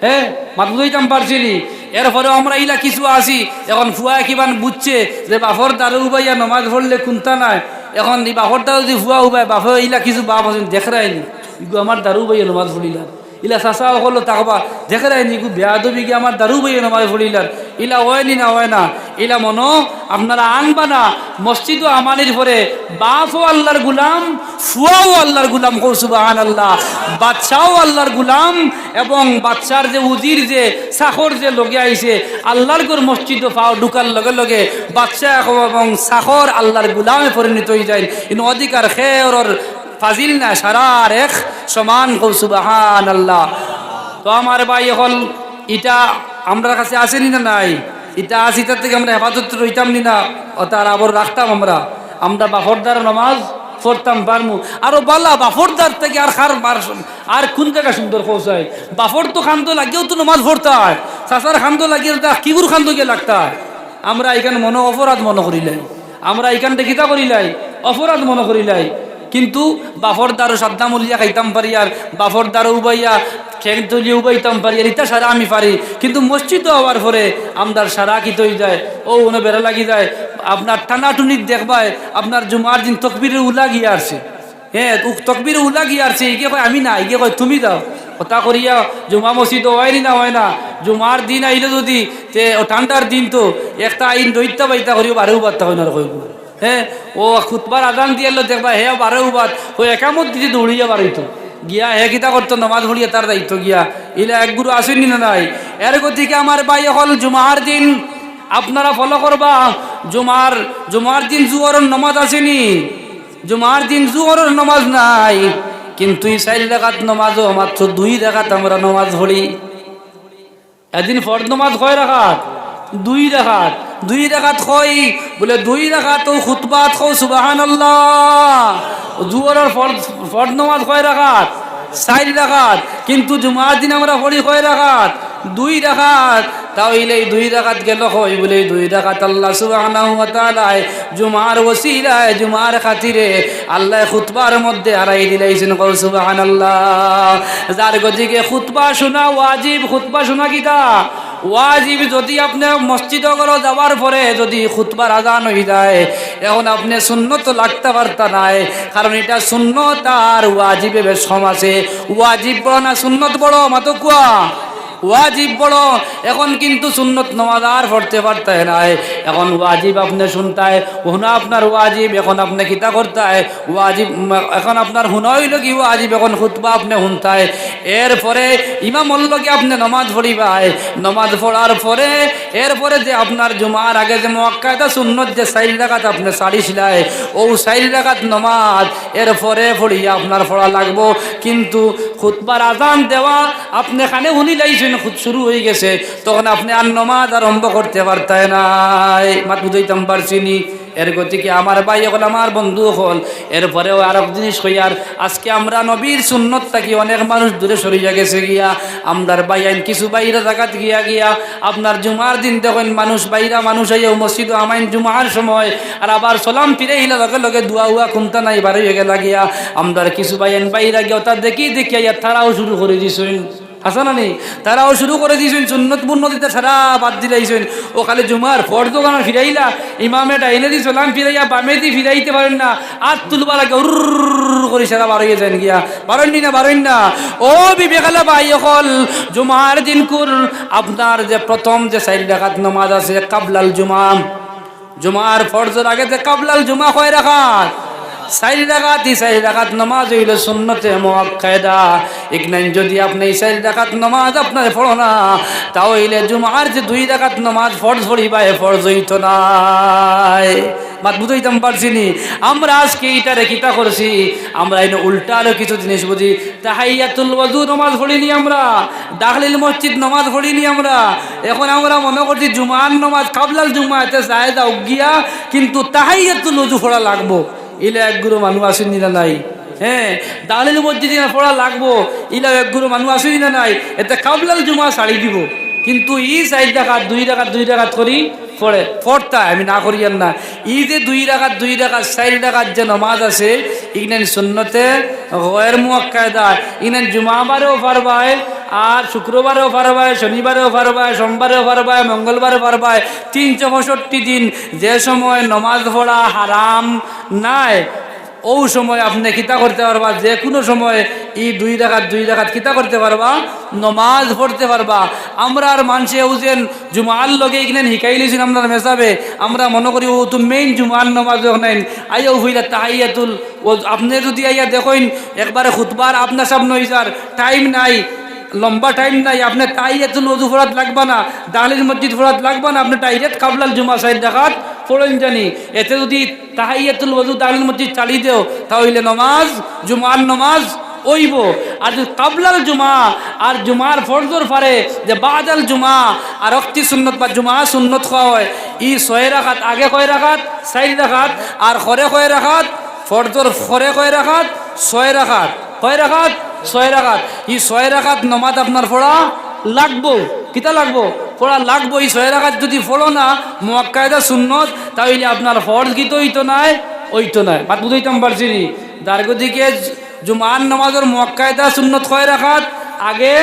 A: হ্যাঁ মাত বুঝাইতাম পারছিনি। এরপরেও আমরা ইলা কিছু আসি এখন ফুয়া কিবান বুঝছে যে বাফর দারু উবাইয়া নমাজ পড়লে কুন্তা নাই, এখন এই বাফর দারু যদি ফুয়া উবাই বাফর ইলা কিছু বাপ আছেন দেখরাইনি আমার দারু উবাইয়া নমাজ পড়িলাম, ইলা চাষা হলো তাকবা দেখরাইনি বেয়াদবি গিয়ে আমার দারু উবাইয়া নমাজ পড়িলাম, ইলা হয়নি না হয় না। ইলা মনো আপনারা আনবা না, মসজিদও আমানের পরে বাপও আল্লাহর গুলাম, ফুয়াও আল্লাহর গুলাম, কৌ সুবহানাল্লাহ, বাচ্চাও আল্লাহর গুলাম, এবং বাচ্চার যে উজির যে সাখর যে লগে আইছে আল্লাহর গোর মসজিদ পাও ঢুকার লগে লগে বাচ্চা এবং সাখর আল্লাহর গুলামে পরিণত হয়ে যায়। ইন অধিকার খের ফাজিল না সারার এক সমান, কৌ সুবহানাল্লাহ। তো আমার ভাই এখন এটা আমরা কাছে আসেনি না নাই, এটা আসি তার থেকে আমরা হেফাজত রইতাম নি না, ও তার আবার রাখতাম আমরা বাফরদার নামাজ পড়তাম পারমু আরো বালা, বাফরদার থেকে আর আর কোন জায়গা সুন্দর পৌঁছায়, বাফর তো খান্দ লাগেও তো নামাজ পড়তে হয়, চাষার খান্দ লাগিয়ে কিগুর খান্দ গিয়ে লাগতে হয়। আমরা এখানে মনে অপরাধ মনে করিলাই, আমরা এখানটা কিতা করিলাই অপরাধ মনে করিলাই, কিন্তু বাফর দ্বারো সাদ্দাম উলিয়া খাইতাম পারি, আর বাফর দ্বারো উবাইয়া খেয়ে তলিয়ে উবাইতাম পারি, আর ইটা সারা আমি পারি, কিন্তু মসজিদও হওয়ার পরে আমদার সারা কি তৈ যায়, ও উনি বেড়া লাগি যায়। আপনার টানাটুনির দেখবায় আপনার জুমার দিন তকবীরের উলা গিয়ে আসছে, হ্যাঁ তকবীরের উলা গিয়ে আসছে, এগিয়ে কয় আমি না, এগিয়ে কয় তুমি দাও, কথা করিয়া জুমা মসজিদ হয়নি না হয় না। জুমার দিন আইলে যদি ঠান্ডার দিন তো একটা আইন দৈত্যা বাইতা করিও বারেও বার্তা হয় না কইব, হ্যাঁ ও খুতবার আদান দিয়ে দেখবা হে বারেও বাদ ওই একামত দিতে দৌড়িয়া বাড়াইতো গিয়া হে কিতা করতো নমাজ ভরিয়া তার দায়িত্ব গিয়া, ইলা এক গুরু আসেনি না নাই। এর গতিকে আমার ভাই হল জুমার দিন আপনারা ফলো করবা, জুমার দিন জুহরের নমাজ আসেনি, জুমার দিন জুহরের নমাজ নাই, কিন্তু এই 4 রাকাত নমাজও মাত্র 2 রাকাত আমরা নমাজ পড়ি। এদিন ফরজ নমাজ কয় রাকাত? 2 রাকাত, 2 রাকাত কই বলে 2 রাকাত খুতবাত কও সুবহানাল্লাহ। জুহরের ফরজ নমাজ কয় রাকাত? 4 রাকাত, কিন্তু জুমার দিন আমরা পড়ি কয় রাকাত? 2 রাকাত। তাহলে 2 রাকাত গেল কই বলে 2 রাকাত আল্লাহ সুবহানাহু ওয়া তাআলা জুমার ওসিলায় জুমার খাতিরে আল্লাহ খুতবার মধ্যে হারাই দিলাইছেন, কও সুবহানাল্লাহ। যার গতিকে খুতবা শোনা ওয়াজিব, খুতবা শোনা কিতা ওয়াজিব। যদি আপনি মসজিদ করে যাওয়ার পরে যদি খুতবার আজান হয়ে যায়, এখন আপনি সুন্নত লাগতে পারতা নাই, কারণ এটা সুন্নত আর ওয়াজিবে বেশ কম আছে। ওয়াজিব বড় না সুন্নত বড়? মাতো কুয়া ওয়াজিব বড়। এখন কিন্তু সুন্নত নামাজ আর পড়তে পারতে নাই, এখন ওয়াজিব আপনি শুনতায় হুনা আপনার ওয়াজিব, এখন আপনি কিতা করতায় ওয়াজিব, এখন আপনার হুনা হইল কি ওয়াজিব, এখন খুতবা আপনি শুনতায়। এরপরে ইমাম হল্লকে আপনি নমাজ পড়িবাই, নমাজ পড়ার পরে এরপরে যে আপনার জুমার আগে যে মুআক্কাদা সুন্নত যে 4 রাকাত আপনি সারিছিলাই, ও 4 রাকাত নমাজ এরপরে পড়িয়া আপনার পড়া লাগবো। কিন্তু খুতবার আজান দেওয়া আপনি এখানে শুনি লাইছেন খুদ শুরু হয়ে গেছে, তখন আপনি আর নমাজ আরম্ভ করতে পারতেন নাই, মাত বুঝাইতাম পারছিনি। এর গতিকে আমার ভাই হল, আমার বন্ধু হল, এরপরেও আর এক জিনিস হইয়ার, আজকে আমরা নবীর সুন্নত থাকি অনেক মানুষ দূরে সরিয়া গেছে গিয়া। আমরার বাইন কিছু বাইরা জায়গাত গিয়া গিয়া আপনার জুমার দিন দেখেন মানুষ বাইরা মানুষ আইয়া মসজিদ আমাইন জুমার সময় আর আবার সালাম ফিরে ইলা লগে লগে দোয়া উয়া কুমতা নাই বার হয়ে গেলা গিয়া। আমরার কিছু বাইন বাইরা গিয়া তা দেখি দেখিয়া তারাও শুরু করে দিছেন, হাসা না নেই, তারাও শুরু করে দিয়েছেন সুন্নত পূর্ণ দিতে সারা বাদ দিলাইছেন। ও খালি জুমার ফর্দ গানা ফিরাইলা ইমামে ডাইনে দি সালাম ফিরাইয়া বামে দি ফিরাইতে পারেন না, আর তুলবা লাগে উর করে সারা বার হয়ে যান গিয়া, বারেননি না বারেন না। ও বিবেকালা ভাই হল, জুমার দিন কুর আপনার যে প্রথম যে 4 রাকাত নামাজ আছে কাবলাল জুমা, জুমার ফরজের আগে যে কাবলাল জুমা কয় রাকাত? 4 রাকাত। 4 রাকাত নামাজ হইল সুন্নতে মুআক্কাদা। ইকনাইন যদি আপনি 4 রাকাত নামাজ আপনার পড়ো না, তাহলে জুমার যে 2 রাকাত নামাজ ফরজ পড়িবা এ ফরজ হইতো নাই। বাদ বুঝাইতাম পারছিনি। আমরা আজকে এইটারে কিতা করছি, আমরা এই উল্টা আরো কিছু জিনিস বুঝি। তাহাইয়াতুল ওযু নামাজ পড়িনি আমরা, দাখিল মসজিদ নামাজ পড়িনি আমরা। এখন আমরা মনে করছি জুমার নামাজ কাবলাল জুমাতে যায় যাও গিয়া, কিন্তু তাহাইয়াতুল ওযু পড়া লাগবো। ইলা এক গুরু মানুষ আসেনি না নাই? হ্যাঁ, দাখিল মসজিদ পড়া লাগবো, ইলা এক গুরু মানুষ আসেনি না নাই? এতে কাবলাল জুমা ছাড়ি দিব, কিন্তু 4 রাকাত 2 রাকাত 2 রাকাত করি পড়ে পড়তা, আমি না করিয়ান না। যে 2 রাকাত 2 রাকাত 4 রাকাত যে নামাজ আছে ইগনেন সুন্নতে গয়র মুআক্কাদা। ইগনেন জুমাবারেও পারবায়, আর শুক্রবারেও পারবায়, শনিবারেও পারবায়, সোমবারেও পারবায়, মঙ্গলবারেও পারবায়। 365 দিন যে সময় নমাজ পড়া হারাম নাই, ও সময় আপনি কিতা করতে পারবা, যে কোনো সময় 2 রাকাত 2 রাকাত কিতা করতে পারবা, নমাজ পড়তে পারবা। আমরা আর মানুষে উজেন জুমার লগে এখানে শিখাই লিয়েছেন আমরা মেসাবে, আমরা মনে করি ও তো মেইন জুমার নমাজ নেন আইয়া হইলা তাহাইয়াতুল। ও আপনি যদি আইয়া দেখেন একবারে খুতবার আপনার সামনে হইসার টাইম নাই, লম্বা টাইম নাই, আপনি তাহিয়াতুল ওযু ফরাত লাগবা না, দাখিল মসজিদ ফরাত লাগবা না, আপনি ডাইরেক্ট কাবলাল জুমা 4 রাকাত পড়েন জানি। এতে যদি তাহিয়াতুল ওযু দাখিল মসজিদ চালিয়ে দেও, তাহলে নমাজ জুমার নমাজ ওইব। আর যদি কাবলাল জুমা আর জুমার ফরজর ফারে যে বাদাল জুমা আর অক্তি সুন্নত বা জুমা সুন্নত খাওয়া হয়, 6 রাকাত আগে কয় রাকাত? 4 রাকাত। আর খরে কয় রাকাত? ফরজর খরে কয় রাকাত? 6 রাকাত। কয় রাকাত? 6 রাকাত। 6 রাকাত নমাজ আপনার পড়া লাগবো। কিতা লাগবো? পড়া লাগবো। 6 রাকাত যদি পড়ো না মুআক্কাদা সুন্নত, তাহলে আপনার ফরজ গীত হইতো নাই, ওইতো নাই। বাত বুঝাইতাম পারছি নি? দার্ঘ দিকে জুমার নামাজের মুআক্কাদা সুন্নত কয় রাকাত? আগে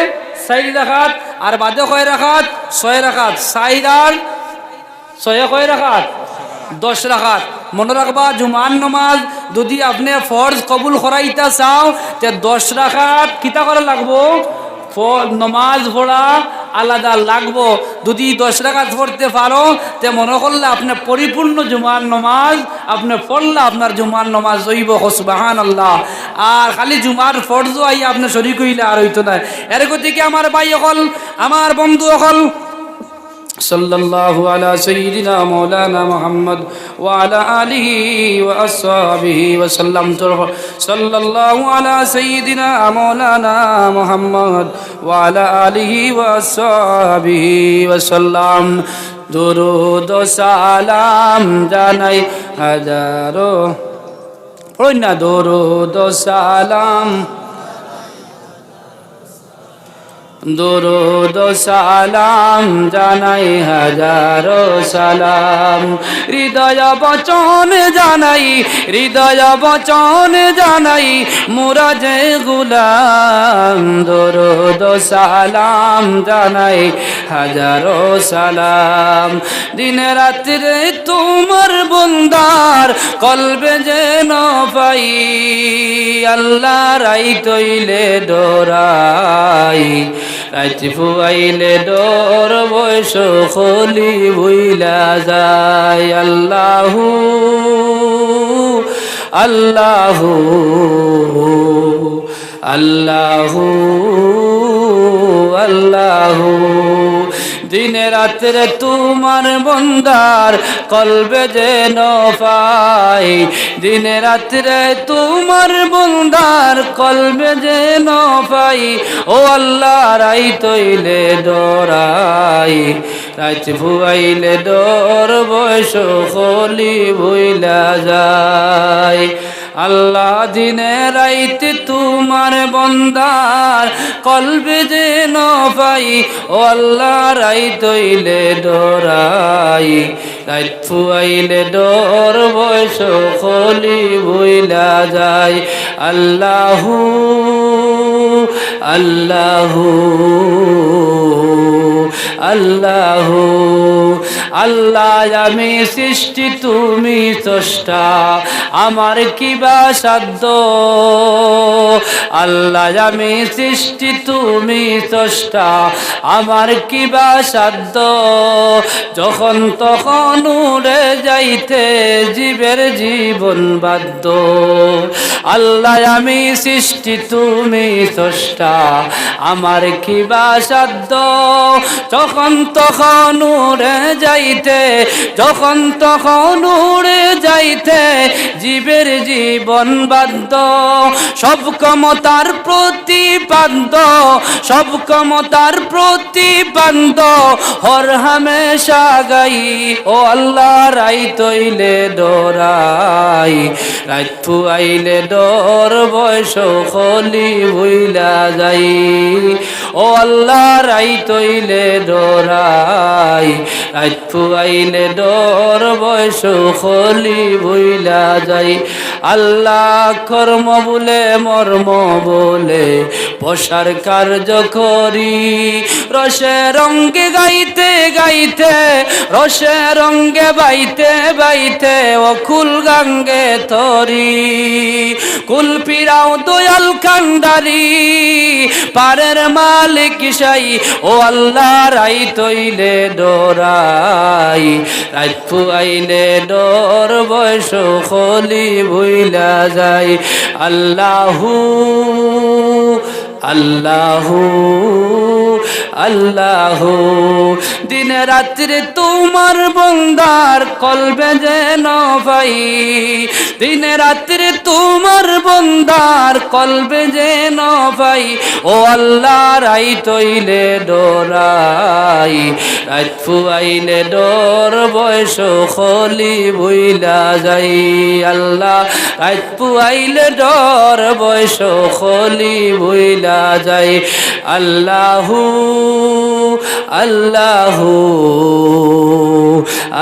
A: 4 রাকাত, আর বাদে কয় রাকাত? 6 রাকাত। 4 আর 6 কয় রাকাত? 10 রাকাত। মনে রাখবা, জুমার নমাজ যদি আপনি ফরজ কবুল করাইতা চাও, তে 10 রাকাত কিতা করা লাগবো? নমাজ পড়া আলাদা লাগবো। যদি 10 রাকাত পড়তে পারো, তে মনে করলে আপনি পরিপূর্ণ জুমার নমাজ আপনি পড়লে আপনার জুমার নমাজ হইব। সুবহানাল্লাহ। আর খালি জুমার ফরজ আইয়া আপনি শরীক হইলে আর হইতো না। এর গতিকে আমার ভাই হল, আমার বন্ধু হল, সাল্লাল্লাহু আলা সাইয়্যিদিনা মাওলানা মুহাম্মদ ওয়া আলা আলিহি ওয়া আসহাবিহি ওয়া সাল্লাম। সাল্লাল্লাহু আলা সাইয়্যিদিনা মাওলানা মুহাম্মদ ওয়া আলা আলিহি ওয়া আসহাবিহি ওয়া সাল্লাম। দুরুদ ও সালাম জানাই হাজারো, পড়ুন না, দুরুদ ও সালাম, দুরুদ ও সালাম জানাই হাজারো সালাম। হৃদয় বচন জানাই, হৃদয় বচন জানাই মোরা যে গুলাম। দুরুদ ও সালাম জানাই হাজারো সালাম। দিন রাত্রে তোমার বন্দার কলবে যেন পাই, আল্লাহ রাই তৈলে ডোরাই, রাত ফুয়াইলে ডোর বয়স খলি ভুইলা যায়। আল্লাহু আল্লাহু আল্লাহু আল্লাহু। দিনে রাত্রে তোমার বন্দার কলবে যেন পাই, দিনে রাত্রে তোমার বন্দার কলবে যেন পাই। ও আল্লাহ রাই তৈলে ডরাই, রাত ফুয়াইলে ডর বয়স খলি ভুইলা যায়। আল্লাহ দিনে রাইতে তোমার বন্দার কলবে যেন পাই, ও আল্লাহ রাইত হইলে ডরাই। রাত ফুয়াইলে ডর বয়স খলি ভুইলা যায়। আল্লাহু আল্লাহু আল্লাহু আল্লাহ আমি সৃষ্টি তুমি স্রষ্টা, আমার কি বা সাধ্য। আল্লাহ আমি সৃষ্টি তুমি স্রষ্টা, আমার কি বা সাধ্য। যখন তখন উড়ে যাইতে জীবের জীবন বাধ্য। আল্লাহ আমি সৃষ্টি তুমি স্রষ্টা, আমার কি বা সাধ্য। যখন তখন উড়ে যাইতে, যখন তখন উড়ে যাইতে জীবের জীবন বাধ্য। সব ক্ষমতার প্রতিপাদ্য, সব ক্ষমতার প্রতিপাদ্য হর হামেশা গাই। ও আল্লাহ রাইত হইলে ডরাই, রাত ফুয়াইলে ডর বয়স খলি ভুইলা যাই। ও আল্লাহ রাইত হইলে ডরাই, রাত ফুয়াইলে ডর বয়স খলি ভুইলা যাই। আল্লাহ কর্ম বলে মর্ম বলে বসার কার্য করি, রসে রঙ্গে গাইতে গাইতে, রসে রঙ্গে বাইতে বাইতে অকুল গাঙ্গে তরি। কুল পিরাও দয়াল কান্ডারি, পারের মালিক সাই। ও আল্লাহ রাইত হইলে ডরাই, রাত ফুয়াইলে ডর বয়স খলি ভুইলা যায়। আল্লাহু আল্লাহু আল্লাহু দিনে রাত্রে তোমার বন্দার কলবে যেন পাই, দিনে রাত্রে তোমার বন্দার কলবে যেন পাই। ও আল্লাহ রাইত হইলে ডরাই, রাত ফুয়াইলে ডর বয়স খলি ভুইলা যাই। আল্লাহ রাত ফুয়াইলে ডর বয়স খলি ভুইলা যাই। আল্লাহু আল্লাহু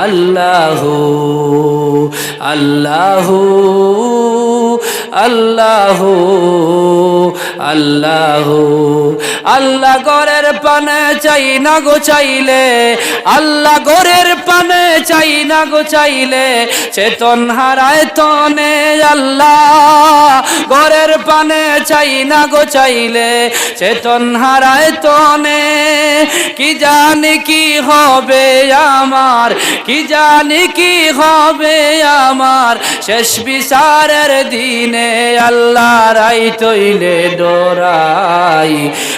A: আল্লাহু আল্লাহু আল্লাহু আল্লাহু আল্লাহ ঘরের পানে চাই না গো চাইলে, আল্লাহ ঘরের পানে চাই না গো চাইলে চেতন হারায় তনে। আল্লাহ ঘরের পানে চাই না গো চাইলে চেতন হারায় তনে। কি জানি কি হবে আমার, কি জানি কি হবে আমার শেষ বিচারের দিনে। আল্লাহ রাইত হইলে ডরাই,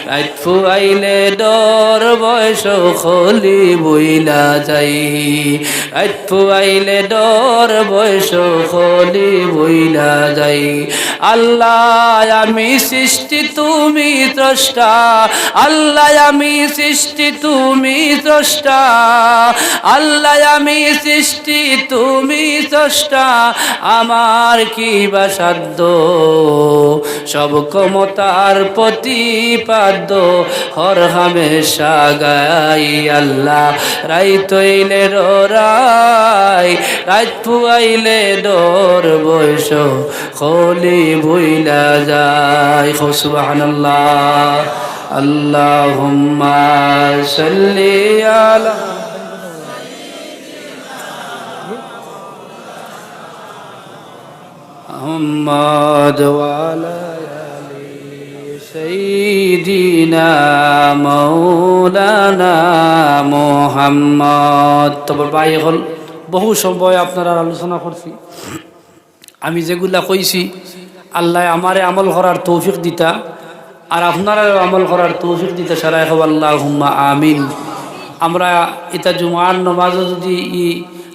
A: রাত ফুয়াইলে ডর বয়স খলি বইলা যাই। রাত ফুয়াইলে ডর বয়স খলি বইলা যাই। আল্লাহ আমি সৃষ্টি তুমি স্রষ্টা, আল্লাহ আমি সৃষ্টি তুমি স্রষ্টা, আল্লাহ আমি সৃষ্টি তুমি স্রষ্টা, আমার কি বা সাধ্য। সব ক্ষমতার প্রতিপাদ্য হর হামেশা গাই। আল্লাহ রাইত হইলে ডরাই, রাত ফুয়াইলে ডর বয়স খলি ভুইলা যায়। সুবহানাল্লাহ। আল্লাহুম্মা সাল্লি আলা মুহাম্মাদ ওয়া আলা আলি সাইয়্যিদিনা মাওলানা মুহাম্মদ। তবে ভাই হল বহু সময় আপনারা আলোচনা করছি, আমি যেগুলা কইছি আল্লাহ আমারে আমল করার তৌফিক দিতা আর আপনারা আমল করার তৌফিক দিতে সারাই হব। আল্লাহুম্মা আমিন। আমরা এটা জুমার নমাজও যদি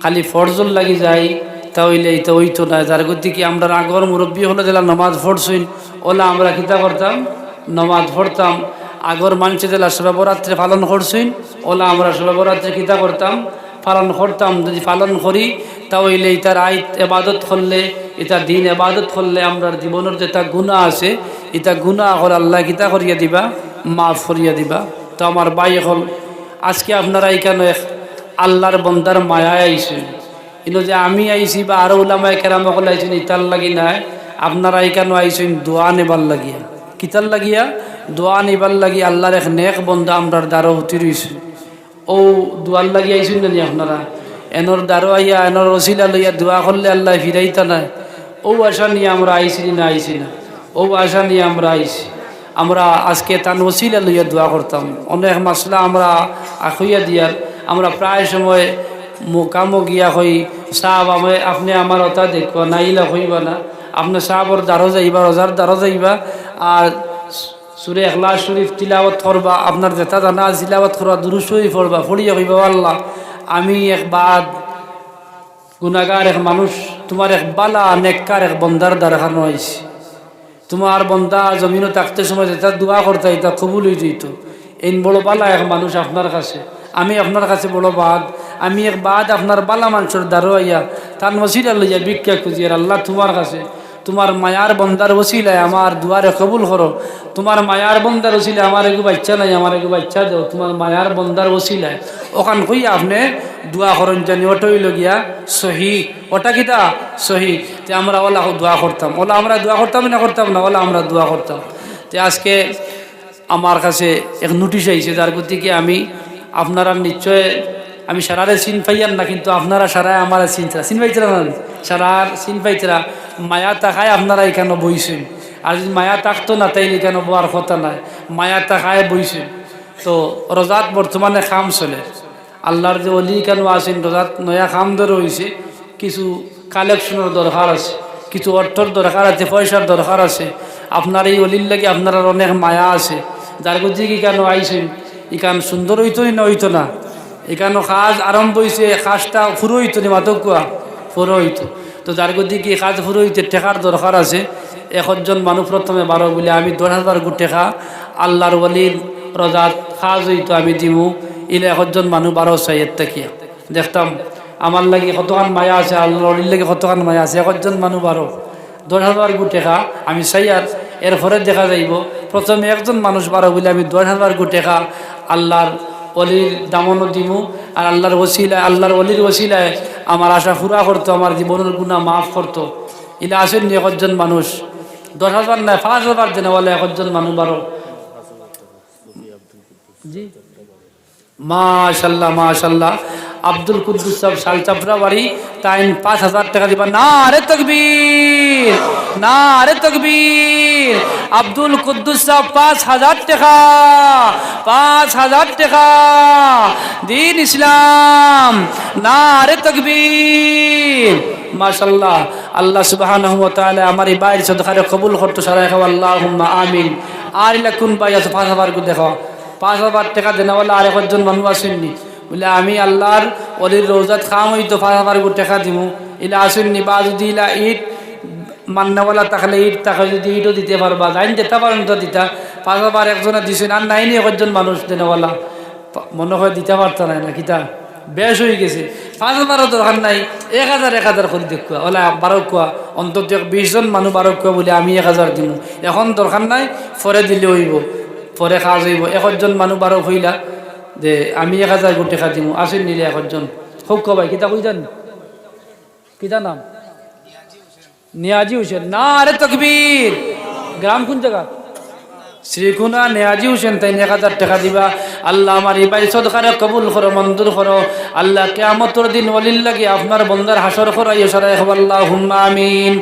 A: খালি ফরজল লাগি যায় তাহলে এটা হইতো না। যার গতি কি আমরা আগর মুরব্বী হলে যেটা নমাজ পড়ছইন ওলা আমরা কিতা করতাম, নমাজ পড়তাম। আগর মানুষে যেলা শবে বরাত্রে পালন করছেন ওলা আমরা শবে বরাত্রে কিতা করতাম পালন করতাম। যদি পালন করি তাহলে এটার আইত এবাদত করলে এটা দিন এবাদত করলে আমরা জীবনের যেটা গুনাহ আছে এটা গুনাহ হল আল্লাহ কিতা করিয়া দিবা মাফ করিয়া দিবা। তো আমার ভাই হল আজকে আপনারা এখানে আল্লাহর বন্দার মায়ায় আইছেন কিন্তু যে আমি আইছি বা আরো উলামায়ে কেরাম সকল আইছেন ইতার লাগি নাই, আপনারা এখানে আইছেন দোয়া নেবার লাগিয়া। কিতার লাগিয়া? দোয়া নিবার লাগিয়া। আল্লাহর এক নেক বন্দা আমরার দ্বারা হতি রইছে ও দোয়ার লাগিয়া আইছেন না আপনারা এনর দ্বারা আইয়া এনর ওসিলা লইয়া দোয়া করলে আল্লাহ ফিরাইতা নাই। ও আশা নিয়ে আমরা আইছি না আইছি না, ও আশা নিয়ে আমরা আইছি। আমরা আজকে তান ওসিলা লইয়া দোয়া করতাম। অনেক মাসলা আমরা আখইয়া দিয়ার আমরা প্রায় সময় মোকামো গিয়া হই সাহাব আপনি আমার ওটা দেখবা নাইলা হইবা না, আপনি সাহাবর দ্বারও যাইবা, রোজার দ্বারও যাইবা আর সুরে ইখলাস শরীফ তিলাওয়াত করবা, আপনার যেটা জানা তিলাওয়াত করবা, দুরূদ শরীফ পড়বা, পড়িয়া কইবা আল্লাহ আমি এক বাদ গুনাহগার এক মানুষ তোমার এক বালা নেককার এক বন্দার দ্বারা খানো হয়েছি। তোমার বন্দা জমিনও থাকতে সময় যেটা দোয়া করতে এটা কবুল হয়ে যেত। এই বড় বালা এক মানুষ আপনার কাছে, আমি আপনার কাছে বড় বাদ, আমি এক বাদ আপনার বালা মানুষের দ্বারা আইয়া তার ওসিলা লইয়া ভিক্ষা খুঁজি আর আল্লাহ তোমার কাছে তোমার মায়ার বন্দার ওসিলায় আমার দুয়ারে কবুল করো। তোমার মায়ার বন্দার ওসিলায় আমার এগু বাচ্চা নাই, আমার এগু বাচ্চা দেও তোমার মায়ার বন্দার ওসিলায়। ওখান কইয়া আপনি দোয়া করেন জানি ওটাই লগিয়া সহি, ওটা কিতা সহি। যে আমরা ওলা দোয়া করতাম, ওলা আমরা দোয়া করতাম না করতাম না, ওলা আমরা দোয়া করতাম। যে আজকে আমার কাছে এক নোটিশ আইছে যার গতিকে আমি আপনারা নিশ্চয় আমি সারারে চিন পাইয়ান না কিন্তু আপনারা সারায় আমার চিন পাইতরা না, সারার চিন পাইতরা মায়া তাকায় আপনারা এখানে বইছেন। আর যদি মায়া থাকতো না তাইলে এখানে বোয়ার কথা নাই, মায়া তাকায় বইছেন। তো রোজাত বর্তমানে খাম চলে, আল্লাহর যে অলি কেন আছেন রোজাত নয়া খাম ধরে হয়েছে, কিছু কালেকশনের দরকার আছে, কিছু অর্থর দরকার আছে, পয়সার দরকার আছে। আপনার এই অলির লাগে আপনার অনেক মায়া আছে, যার গতি কি কেন আইছেন এখান সুন্দর হইতোই না হইতো না, এখানে কাজ আরম্ভ হয়েছে, কাজটা ফুরো হইতো নি মাতকুয়া ফুরো হইতো। তো যার গতি কি কাজ ফুরো হইতে টেকার দরকার আছে। একজন মানুষ প্রথমে 12 বলে আমি 10,000 টেকা আল্লাহর ওলির রোজাত কাজ হইতো আমি দিমু, ইলে একজন মানুষ 12 চাইয়ের তাকিয়া দেখতাম আমার লাগে কতখান মায়া আছে, আল্লাহর ওলির লাগে কতখান মায়া আছে। একজন মানুষ 10,000 টেকা আমি চাই আর এরপরে দেখা যাইব প্রথমে একজন মানুষ 12 বলে আমি 10,000 টেকা আল্লাহর অলির দামনও দিমু আর আল্লাহর ওসিলায় আল্লাহর অলির ওসিলায় আমার আশা পুরা করতো, আমার জীবনের গুনাহ মাফ করতো। ইলা আসেননি একজন মানুষ 10,000 নয় 5,000 দেনে বলে একজন মানুষ 12। জি মাশাল্লাহ মাশাল্লাহ। আব্দুল কুদ্দুস সাহেব শালচাপড়া বাড়ি, তাই 5,000 টাকা দিবা। না রে তকবীর, না রে তকবীর। আব্দুল কুদ্দুস সাহেব 5,000 টাকা, 5,000 টাকা দিন ইসলাম। না রে তকবীর মাশাল্লাহ। আল্লাহ সুবহানাহু ওয়া তাআলা আমার এই বাইর সদকারে কবুল করতে সারা খাও আল্লাহুম্মা আমিন। আর ইলা কোন ভাই আছে 5,000 করে দেখো 5,000 টাকা দেনা বলে আর একজন মানুষ আসেননি বলে আমি আল্লাহর অলির রোজাত খাম হইতো 5,000 টাকা দিমু, ইলা আসেননি। বা যদি ইলা ঈদ মান্নাওয়ালা তাহলে ঈদ তাকে যদি ঈদও দিতে পারবা যাইন যেতে পারেন তো দিতা। 5,000 একজনে দিছেন আর নাইনি একজন মানুষ দেনাওয়ালা মনে হয় দিতে পারতো না, কিতা বেশ হয়ে গেছে। 5,000 দরকার নাই, 1,000 করে দেখুয়া ওলা 12 কুয়া অন্তত 20 জন মানুষ 12 কুয়া বলে আমি 1,000 দিব। এখন দরকার নাই, পরে দিলে হইব, পরে কাজ হইব। একজন মানুষ 12 হইলা যে আমি 1,000 টাকা দিব, আসেন নিলে একজন হোক ভাই কিতা কই জান কিতা নাম নিয়াজি হোসেন। না রে তকবীর। গ্রাম কোন জায়গা? শ্রীকুনা নিয়াজি হোসেন। তাই 1,000 টাকা দিবা। আল্লাহ আমার এই বাড়ি সদকারে কবুল করো, মঞ্জুর করো। আল্লাহ কিয়ামতের দিন ওলির লাগে আপনার বন্দার হাসর করাইও সারাই আল্লাহুম্মা আমিন।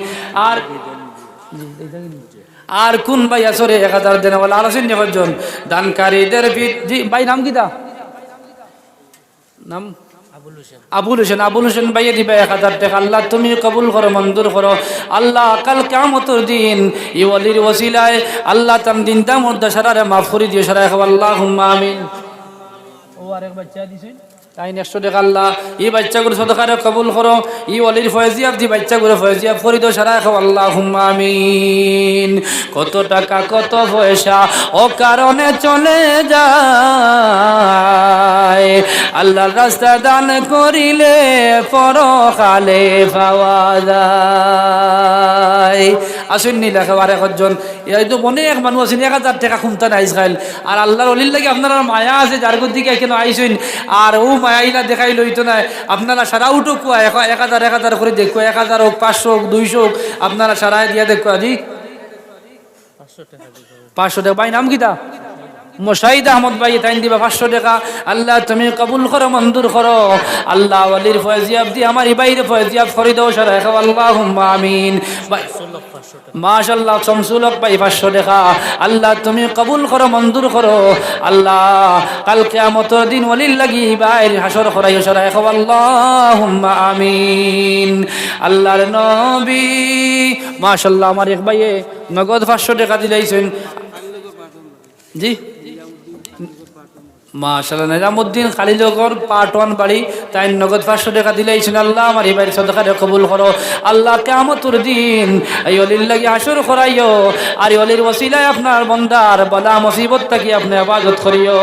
A: আর কোন ভাই আসরে 1,000 দেনা বলে আর আছেন একজন দানকারীদের ভাই নাম কিতা নাম? আবুল হোসেন। আবুল হোসেন ভাইয়ে দিবা 1,000 টাকা। আল্লাহ তুমি কবুল করো, মঞ্জুর করো। আল্লাহ কাল কিয়ামতের দিন এই ওলির ওসিলায় আল্লাহ তাম দিনটা মধ্যে সারারে মাফ করে দিও সারাই আল্লাহুম্মা আমিন। ও আরেক বাচ্চা দিছেন তাই 100 টাকা আল্লাহ এই বাচ্চাগুলো সদকারে কবুল করো, ই ওলির ফয়জিয়াব দি বাচ্চাগুলো ফয়জিয়াব করে দাও সারা খাও আল্লাহুম্মা আমিন। কত টাকা কত পয়সা ও কারণে চলে যায়, আল্লাহর রাস্তা দান করিলে পরকালে পাওয়া যায়। আসুন নি লেখা আর একজন এই তো অনেক মানুষ আছেন 1000 টাকা খুমতা নাই খাইল, আর আল্লাহর অলির লাগে আপনারা মায়া আছে যার দিকে কেন আইসেন, আর ও মায়াইলা দেখাই লইতো না। আপনারা সারা উঠো কুয়া 1000 করে দেখো, 1000 হোক 500 হোক 200 হোক, আপনারা সারাই দিয়া দেখো আজি 500 টাকা। ভাই নাম কিতা? মুশাহিদ আহমদ ভাই, তাই দিবা 500 টাকা। আল্লাহ তুমি কবুল করো, মঞ্জুর করো। আল্লাহ ওলির ফয়জিয়াব দি আমার ইবাইরে ফয়জিয়াব করে দাও সারা খাও আল্লাহুম্মা আমিন। মাশাআল্লাহ শামসুল হক ভাই 500 টাকা। আল্লাহ তুমি কবুল করো, মঞ্জুর করো। আল্লাহ কাল কিয়ামতের দিন ওলির লাগি বাইরে হাসর করাইও সারা খাও আল্লাহুম্মা আমিন। আল্লাহর নবী মাশাআল্লাহ আমার এক ভাইয়ে নগদ 500 টাকা দিলাইছেন। জি মাশাআল্লাহ নিজামউদ্দিন খালিলগর পার্ট 1 বাড়ি, তাই নগদ 500 টাকা দিলাইছেন। আল্লাহ আমার এই বাড়ির সদকারে কবুল করো। আল্লাহ কিয়ামতের দিন এই ওলির লাগি হাসর করাইও, আর এই ওলির ওসিলায় আপনার বান্দার বালা মুসিবত থেকে আপনি হেফাজত করিও।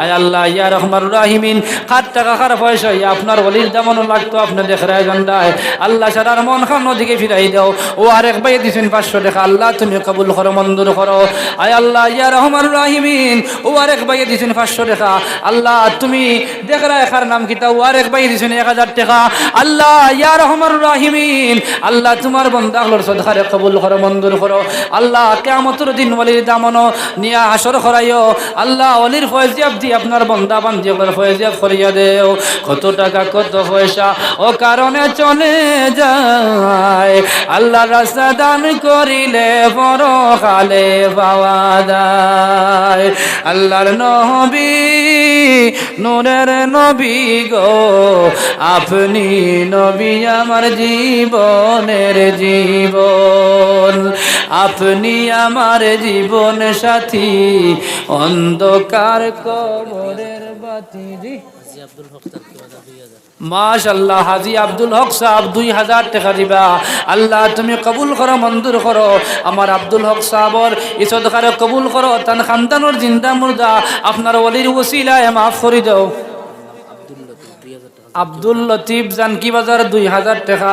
A: আয় আল্লাহ ইয়া রহমান রাহিমিন, কার টাকা কার পয়সা আপনার ওলির দামনও লাগতো আপনি দেখরাই জান্দায়। আল্লাহ সারার মন খান দিকে ফিরাই দাও। ও আরেক ভাই দিছেন 500 টাকা, আল্লাহ তুমি কবুল করো, মঞ্জুর করো। আয় আল্লাহ ইয়া রহমান রাহিমিন, ও আরেক ভাই দিছেন 500 টাকা, আল্লাহ তুমি দেখরা এখার নাম কিতা, ও আরেক ভাই দিছেন 1000 টাকা। আল্লাহ ইয়া রহমান রাহিমিন, আল্লাহ তোমার বান্দা হলোর সদকারে কবুল করো, মঞ্জুর করো। আল্লাহ কিয়ামতের দিন ওলির দামনও নিয়া হাসর করাইও। আল্লাহ ওলির ফয়জিয়াব দি আপনার বান্দা বান্দিগুলোর ফয়জিয়াব করিয়া দেও। কত টাকা কত পয়সা ও কারণে চলে যায়, আল্লাহ রাস্তা দান করিলে পরকালে পাওয়া যায়। আল্লাহর নবী নূরের নবী গো, আপনি নবী আমার জীবনের জীবন, আপনি আমার জীবন সাথী, অন্ধকার কবরের বাতি। মাশাআল্লাহ হাজী আব্দুল হক সাহেব 2000 টাকা দিবা। আল্লাহ তুমি কবুল করো, মঞ্জুর করো। আমার আব্দুল হক সাহেবর এই সদকারে কবুল করো, তান খানদানোর জিন্দা মুর্দা আপনার ওলির ওসিলায় মাফ করে দাও। আব্দুল লতিফ জানকি বাজার 2000 টাকা।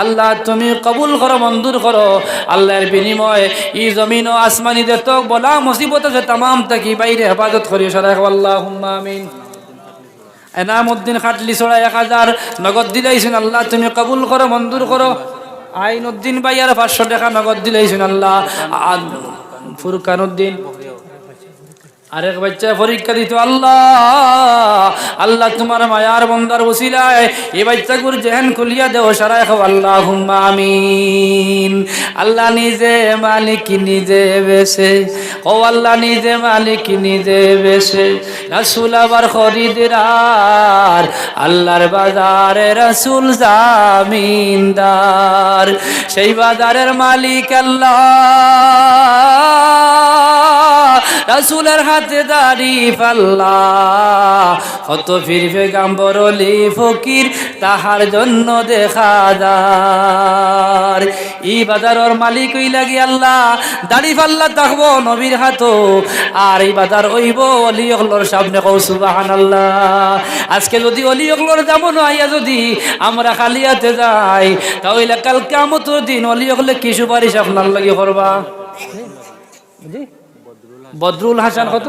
A: আল্লাহ তুমি কবুল করো, মঞ্জুর করো। আল্লাহর বিনিময়ে ই জমিন ও আসমানি দে তো বলা মুসিবত আছে তামাম তাকি বাইরে হেফাজত করিও সারা আল্লাহুম্মা আমিন। এনামউদ্দিন খাটলি ছড়া 1000 নগদ দিলাইছেন, আল্লাহ তুমি কবুল করো, মঞ্জুর করো। আইনউদ্দিন ভাই আর 500 টাকা নগদ দিলাইছেন, আল্লাহ। ফুরকান উদ্দিন আরেক বাচ্চা পরীক্ষা দিত, আল্লাহ আল্লাহ তোমার মায়ার বন্দার ওসিলায় এই বাচ্চাগুর জেহেন খুলিয়া দেও সারা খাও আল্লাহুম্মা আমিন। আল্লাহ নিজে মালিক নিজে বেশে, ও আল্লাহ নিজে মালিক নিজে বেশে, রাসূল আবার খরিদার, আল্লাহর বাজারে রাসূল জামিনদার, সেই বাজারের মালিক আল্লাহ, রাসূলের হাতে দাড়ি পাল্লা, কত পীর পেগম্বর ওলি ফকির তাহার জন্য দেখা যায়। এই বাজারের মালিক হই লাগি আল্লাহ, দাড়ি পাল্লা থাকবো নবীর হাতো, আর এই বাজার হইব অলি ওগুলোর সামনে কও সুবহানাল্লাহ। আজকে যদি অলি ওগুলোর যেমন আইয়া যদি আমরা খালি হাতে যাই, তাহলে কাল কিয়ামতের দিন অলি ওগুলো কি সুপারিশ আপনার লাগি করবা? বদরুল হাসান কত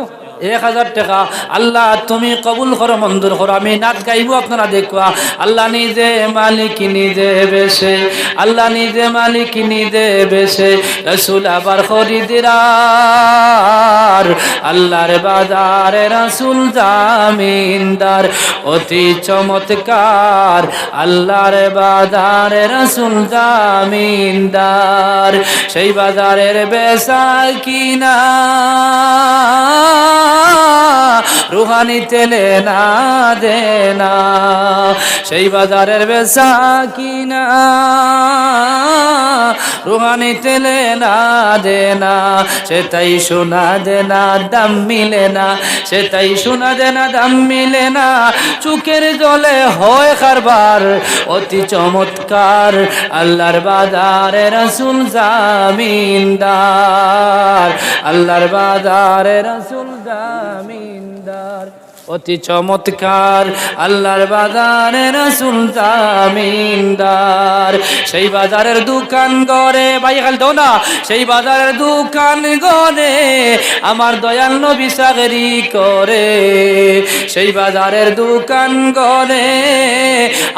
A: 1000 টাকা। আল্লাহ তুমি কবুল করো, মঞ্জুর করো। আমি নাচ গাইবো, আপনারা দেখবা। আল্লাহ নিজে মালিক নিজে বেশে, আল্লাহ নিজে মালিক নিজে বেশে, রাসূল আবার খরিদার, আল্লাহর বাজারে রাসূল জামিনদার, অতি চমৎকার আল্লাহর বাজারে রাসূল জামিনদার, সেই বাজারের বেচা কিনা রুহানিতে লেনা দেনা, সেই বাজারের বেচা কিনা রুহানিতে লেনা দেনা, সে তাই সোনা দেনা দাম মিলে না, সে তাই সোনা দেনা দাম মিলে না, চুকের জলে হয় কারবার অতি চমৎকার, আল্লাহর বাজারে রাসূল জামিনদার, আল্লাহর বাজারে রাসূল জামিনদার, অতি চমৎকার, আল্লাহর বাজারে রাসূল জামিনদার। সেই বাজারের দোকান গড়ে ভাই খাল দাও না, সেই বাজারের দোকান গড়ে আমার দয়াল নবী চাকরি করে, সেই বাজারের দোকান গড়ে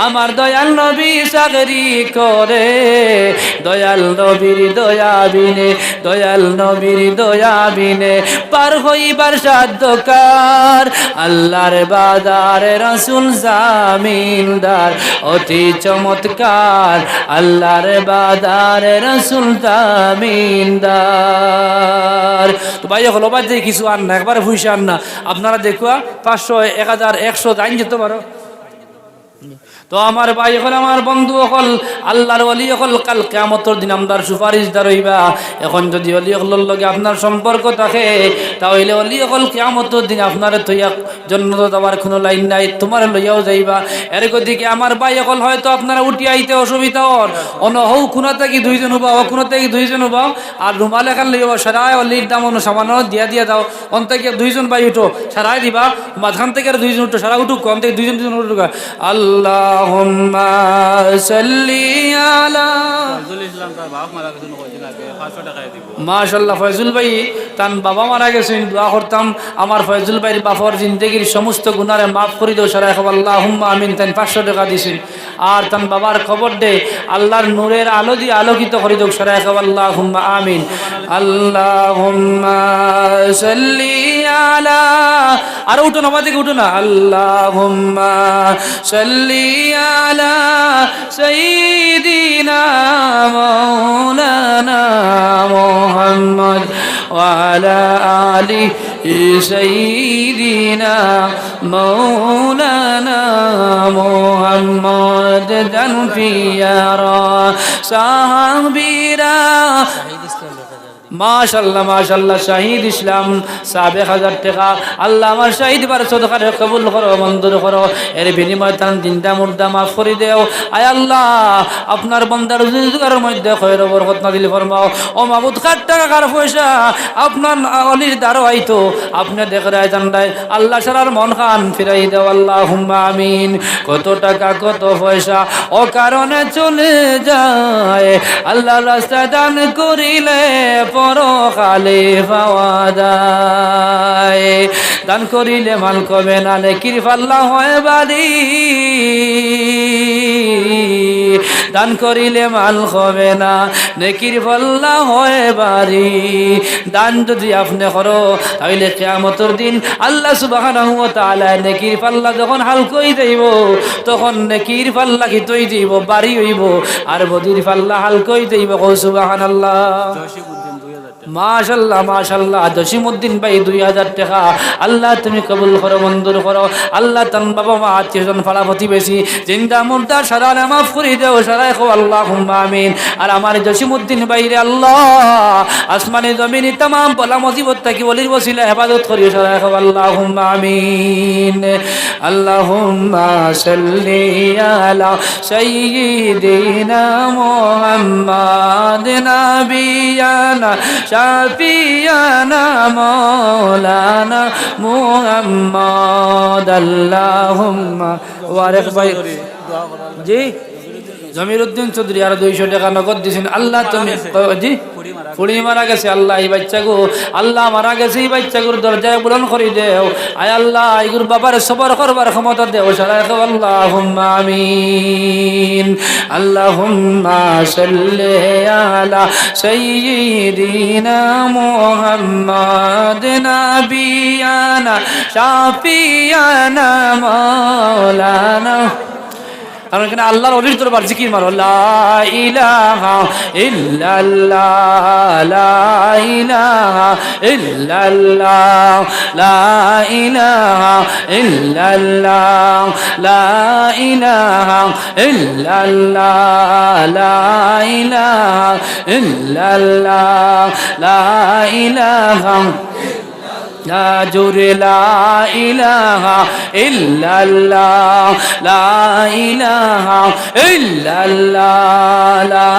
A: আমার দয়াল নবী চাকরি করে, দয়াল নবীর দয়া বিনে, দয়াল নবীর দয়া বিনে পার হইবার সাধ্য কার, আল্লাহর বাজারে রাসূল জামিনদার, অতি চমৎকার, আল্লাহর বাজারে রাসূল জামিনদার। তো ভাই হলো ভাই যে কিছু আন না, একবারে পয়সা আন না, আপনারা দেখুয়া 500 1000 100 জান যেতে পারো। তো আমার ভাই হল, আমার বন্ধু হল, আল্লাহর ওলি হল, কাল কিয়ামতের দিন আমদার সুপারিশদার হইবা। এখন যদি ওলি হলর লগে আপনার সম্পর্ক থাকে, তাহলে ওলি হল কিয়ামতের দিন আপনার তৈয়া জন্য যাওয়ার কোনো লাইন নাই, তোমার লইয়াও যাইবা। এর গতিকে আমার ভাই হল হয়তো আপনারা উঠি আইতে অসুবিধা হন, অন হৌ কোনা থেকে দুইজন হবাও, কোনা থেকে দুইজন হবাও, আর রুমাল এখান লইবা সারায় অলির দাম অন্য সামান্য দিয়া দাও, অন থেকে দুইজন ভাই উঠো সারাই দিবা, মাঝখান থেকে আর দুইজন উঠো সারা উঠুক, অন থেকে দুইজন উঠুক। আল্লাহুম্মা সাল্লি আলা মাশাআল্লাহ। ফয়জুল ভাই তান বাবা মারা গেছেন, দোয়া করতাম আমার ফয়জুল ভাইয়ের বাবার জিন্দগির সমস্ত গুনারে মাফ করে দাও সারা খাব, আল্লাহুম্মা আমিন। তান 500 টাকা দিছেন, আর তান বাবার খবর দে আল্লাহর নূরের আলো দিয়ে আলোকিত করে দাও সারা খাব, আল্লাহুম্মা আমিন। আল্লাহুম্মা সাল্লি আলা, আর উঠো না, আমাদের উঠো না, আল্লাহুম্মা সাল্লি আলা সাইয়্যিদিনা মাওলানা মুহাম্মদ ওয়া আলা আলি সাইয়্যিদিনা মাওলানা মুহাম্মদ জানফিয়ারা সাহাবীরা। মাশাআল্লাহ মাশাআল্লাহ, শাহিদ ইসলাম 1000 টাকা, আল্লাহ আমার শাহিদ বার সদকারে কবুল করো, মঞ্জুর করো, এর বিনিময়ে তার জিন্দা মুর্দা মাফ করে দেও। আয় আল্লাহ আপনার বান্দার রোজগারের মধ্যে খয়র বরকত নাযিল ফরমাও। ও মাবুদ, কার টাকা কার পয়সা আপনার অলির দ্বারা আইতো, আপনি দেখরায় জানলাই আল্লাহ সারার মন খান ফিরাই দেও, আল্লাহুম্মা আমিন। কত টাকা কত পয়সা ও কারণে চলে যায়, আল্লাহ রাস্তা দান করিলে পরকালে পাওয়া যায়, দান করিলে মাল কমে না, নেকির পাল্লা হয় বাড়ি, দান করিলে মাল হবে না, নেকির পাল্লা হয় বাড়ি। দান যদি আপনি করো তাহলে কিয়ামতের দিন আল্লাহ সুবহানাহু ওয়া তাআলা নেকির পাল্লা যখন হালকই দেব, তখন নেকির পাল্লা কি তৈ দিব বাড়ি হইব, আর বদির পাল্লা হালকই দেব। সুবহানাল্লাহ মাশাআল্লাহ মাশাআল্লাহ। জসিমউদ্দিন ভাই 2000 টাকা, আল্লাহ তুমি কবুল করো, মঞ্জুর করো। আল্লাহ তান বাবা মা আত্মীয়জন পাড়া প্রতিবেশী জিন্দা মুর্দা সারা মাফ করে দেও সারা খাও, আল্লাহুম্মা আমিন। আর আমার জসিমউদ্দিন ভাই রে আল্লাহ আসমানে জমিনে तमाम বলা মুসিবত থেকে ওলির ওসিলা হেফাজত করিও সারা খাও, আল্লাহুম্মা আমিন। আল্লাহুম্মা সাল্লি আলা সাইয়্যিদিনা মুহাম্মাদ নাবিয়ানা শাফিয়ানা মাওলানা মুহাম্মদ। আল্লাহুম্মা ওয়ারেক ভাই জি জমিরউদ্দিন চৌধুরী আর 200 টাকা নগদ দিয়েছেন। আল্লাহ তুমি জি ফুড়ি মারা গেছে, আল্লাহ এই বাচ্চা গো, আল্লাহ মারা গেছে এই বাচ্চা গুর দরজায় বুলন করে দেও। আয় আল্লাহ এগুর বাবার সবর করবার ক্ষমতা দেও সারা খাও, আল্লাহুম্মা আমিন। আল্লাহুম্মা সাল্লি আলা সাইয়্যিদিনা মুহাম্মাদ নাবিয়ানা শাফিয়ানা মাওলানা আর এখানে আল্লাহর ওলির দরবার জিকির মারো লা ইলাহা ইল্লাল্লাহ লা ইলাহা ইল্লাল্লাহ লা ইলাহা ইল্লাল্লাহ লা ইলাহা ইল্লাল্লাহ লা ইলাহা ইল্লাল্লাহ লা ইলাহা লা জোরে লা ইলাহা ইল্লাল্লাহ লা ইলাহা ইল্লাল্লাহ লা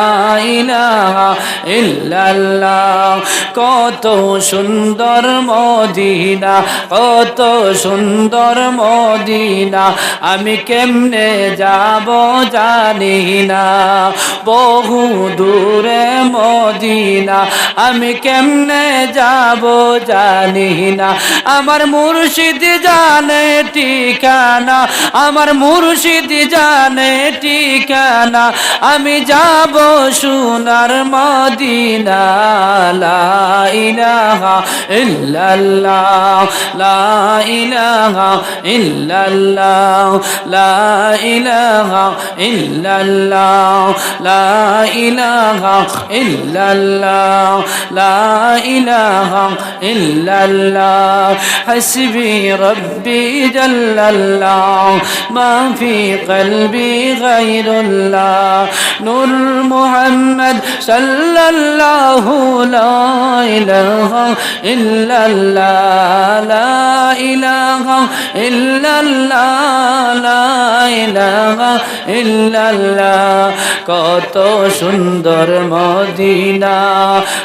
A: ইলাহা ইল্লাল্লাহ কত সুন্দর মদিনা কত সুন্দর মদিনা আমি কেমনে যাব জানি না বহু দূরে মদিনা আমি কেমনে যাব জানি না আমার মুর্শিদ জানে ঠিকানা আমার মুর্শিদ জানে ঠিকানা আমি যাব সোনার মদিনা লা ইলাহা ইল্লাল্লাহ লা ইলাহা ইল্লাল্লাহ লা ইলাহা ইল্লাল্লাহ লা ইলাহা ইল্লাল্লাহ লা ইলাহা ইল্লাল্লাহ হাসবি রব্বি জাল্লাল্লাহ মা ফি কলবি গায়রুল্লাহ নূর মুহাম্মদ সাল্লাল্লাহু লা ইলাহা ইল্লাল্লাহ লা ইলাহা ইল্লাল্লাহ লা ইলাহা ইল্লাল্লাহ কত সুন্দর মদিনা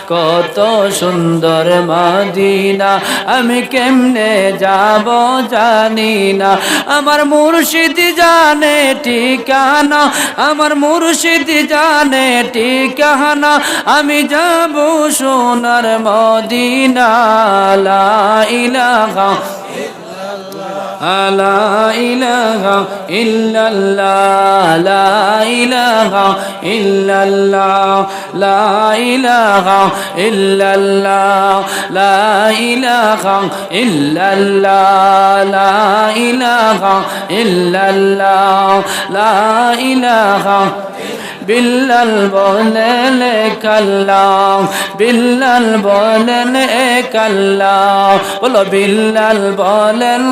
A: কত সুন্দর মদিনা আমি কেমনে যাব জানি না আমার মুর্শিদ জানে ঠিকানা আমার মুর্শিদ জানে ঠিকানা আমি যাব সোনার মদিনা লা ইলাহা লা ইলাহা ইল্লাল্লাহ লা ইলাহা ইল্লাল্লাহ লা ইলাহা ইল্লাল্লাহ লা ইলাহা ইল্লাল্লাহ লা ইলাহা ইল্লাল্লাহ লা ইলাহা বিল্লাল বলেন কাল্লাহ বিল্লাল বলেন কাল্লাহ বলো বিল্লাল বলেন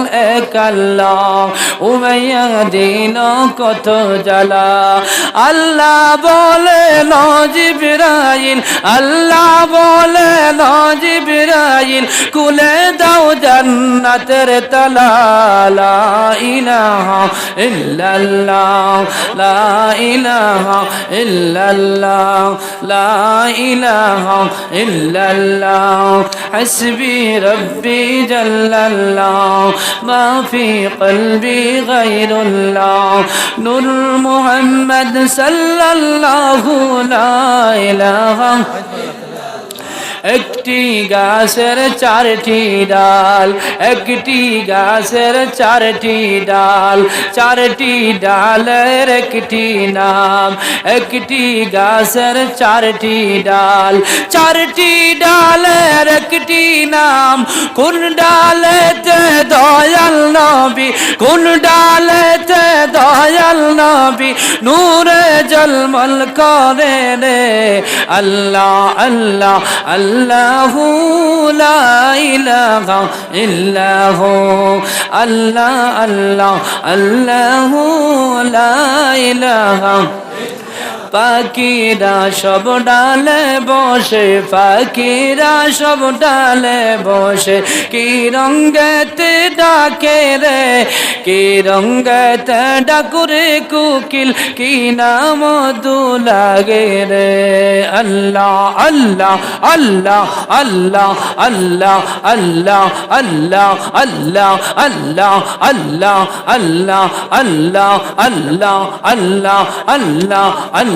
A: কাল্লাহ উমাইয়া দিন কত জ্বালা আল্লাহ বলেন জিবরাইল আল্লাহ বলেন জিবরাইল খুলে দাও জান্নাতের তালা লা ইলাহা ইল্লাল্লাহ লা ইলাহা ইল্লাল্লাহ লা ইলাহা ইল্লাল্লাহ হাসবি রব্বি জাল্লাল্লাহ মা ফি কলবি গায়রুল্লাহ নূর মুহাম্মদ সাল্লাল্লাহু লা ইলাহা একটি গাছের চারটি ডাল একটি গাছের চারটি ডাল চারটি ডালের একটি নাম একটি গাছের চারটি ডাল চারটি ডালের একটি নাম কোন ডালেতে দয়াল নবী কোন ডালেতে দয়াল নবী নূরে জলমল করে রে আল্লাহ আল্লাহ আল্লাহু লা ইলাহা ইল্লাহু আল্লাহ আল্লাহ আল্লাহু লা ইলাহা পাখিরা সব ডালে বসে পাখিরা সব ডালে বসে কি রঙ্গেতে ডাকে রে কি রঙ্গেতে ডাকুরে কুকিল কি নাম দুলাগে রে আল্লাহ আল্লাহ আল্লাহ আল্লাহ আল্লাহ আল্লাহ আল্লাহ আল্লাহ আল্লাহ আল্লাহ আল্লাহ আল্লাহ আল্লাহ আল্লাহ আল্লাহ আল্লাহ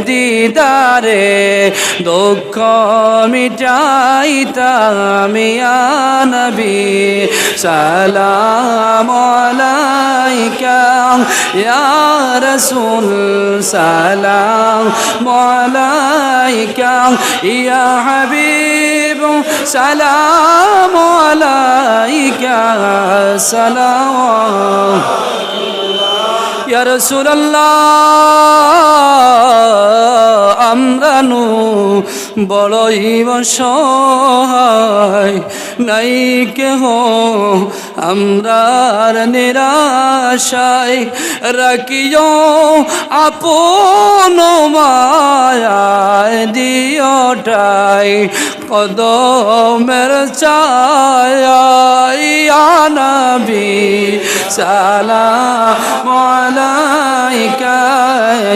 A: দিদারে দুঃখ মিটাইতাম ইয়া নবী সালাম আলাইকা ইয়া রাসূল সালাম আলাইকা ইয়া হাবিব সালাম আলাইকা সালাম ইয়া রাসূলুল্লাহ আমরা নু বড়ই অসহায় নাই কেহ আমরার নিরাশায় রাখিও আপন মায়ায় দিওটাই কদমের ছায়ায় ইয়া নবী সালাম আলাইকা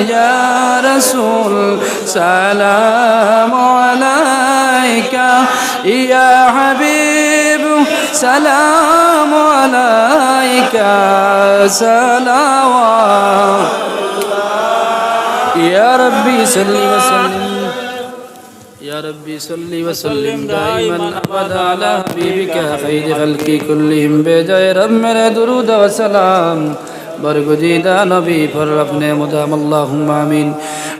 A: ইয়া রাসূল সালাম আলাইকা ইয়া হাবিব সালাম আলাইকা সালাওয়াত ইয়া রাব্বি সাল্লি ওয়া সাল্লিম يا ربي صل وسلم دائما ابدا على حبيبك خير خلق كلهم بجاي رب میرے درود و سلام برگزیدہ نبی پر اپنے مدام اللهم آمین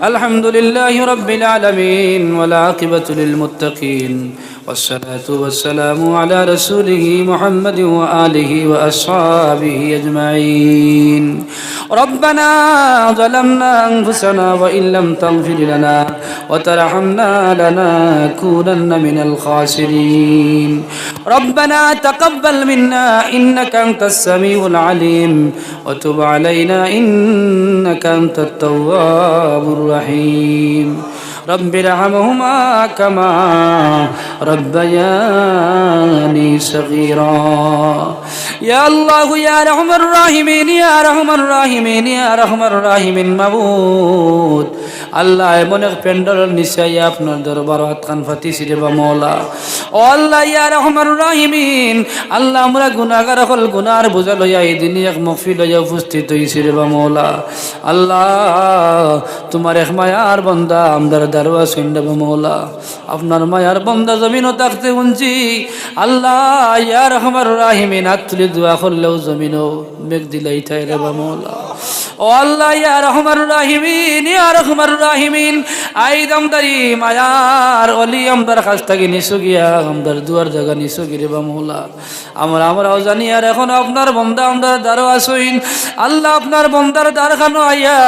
A: الحمد لله رب العالمين والعاقبة للمتقين والصلاة والسلام على رسوله محمد وآله وأصحابه أجمعين ربنا ظلمنا أنفسنا وإن لم تغفر لنا وترحمنا لنكونن من الخاسرين ربنا تقبل منا إنك أنت السميع العليم وتب علينا إنك أنت التواب الرحيم رب ارحمهما كما ربياني صغيرا يا الله يا رحم الراحمين يا رحم الراحمين يا رحم الراحمين মাবুদ আল্লাহ এমন এক প্যান্ডেল নিশ্চয়ই আপনার দরবার হাতখান ফাতিছি রে বা মওলা ও আল্লাহ ইয়া রহমান রাহিমিন আল্লাহ আমরা গুনাহগার হল গুনার বোঝা লইয়া এই দিনে এক মাহফিল লইয়া উপস্থিত হইছি রে বা মওলা আল্লাহ তোমার এক মায়ার বান্দা আমদার দারওয়া শুনবে বা মওলা আপনার মায়ার বান্দা জমিনও থাকতে উনছি আল্লাহ ইয়া রহমান রাহিমিন আত্লি দোয়া করলেও জমিনও মেঘ দিলাই তাই রে বা মওলা ও আল্লাহ ইয়া রহমান রাহিমিন ইয়া রহমান রাহিমিন আইদ আমদারি মায়ার অলি আমদার কাছ থেকে নিছু গিয়া আমদার দুয়ার জায়গা নিছু গিরে বা মওলা আমরাও জানি আর এখন আপনার বন্দা আমদার দ্বারও আসইন আল্লাহ আপনার বন্দার দ্বারখানো আইয়া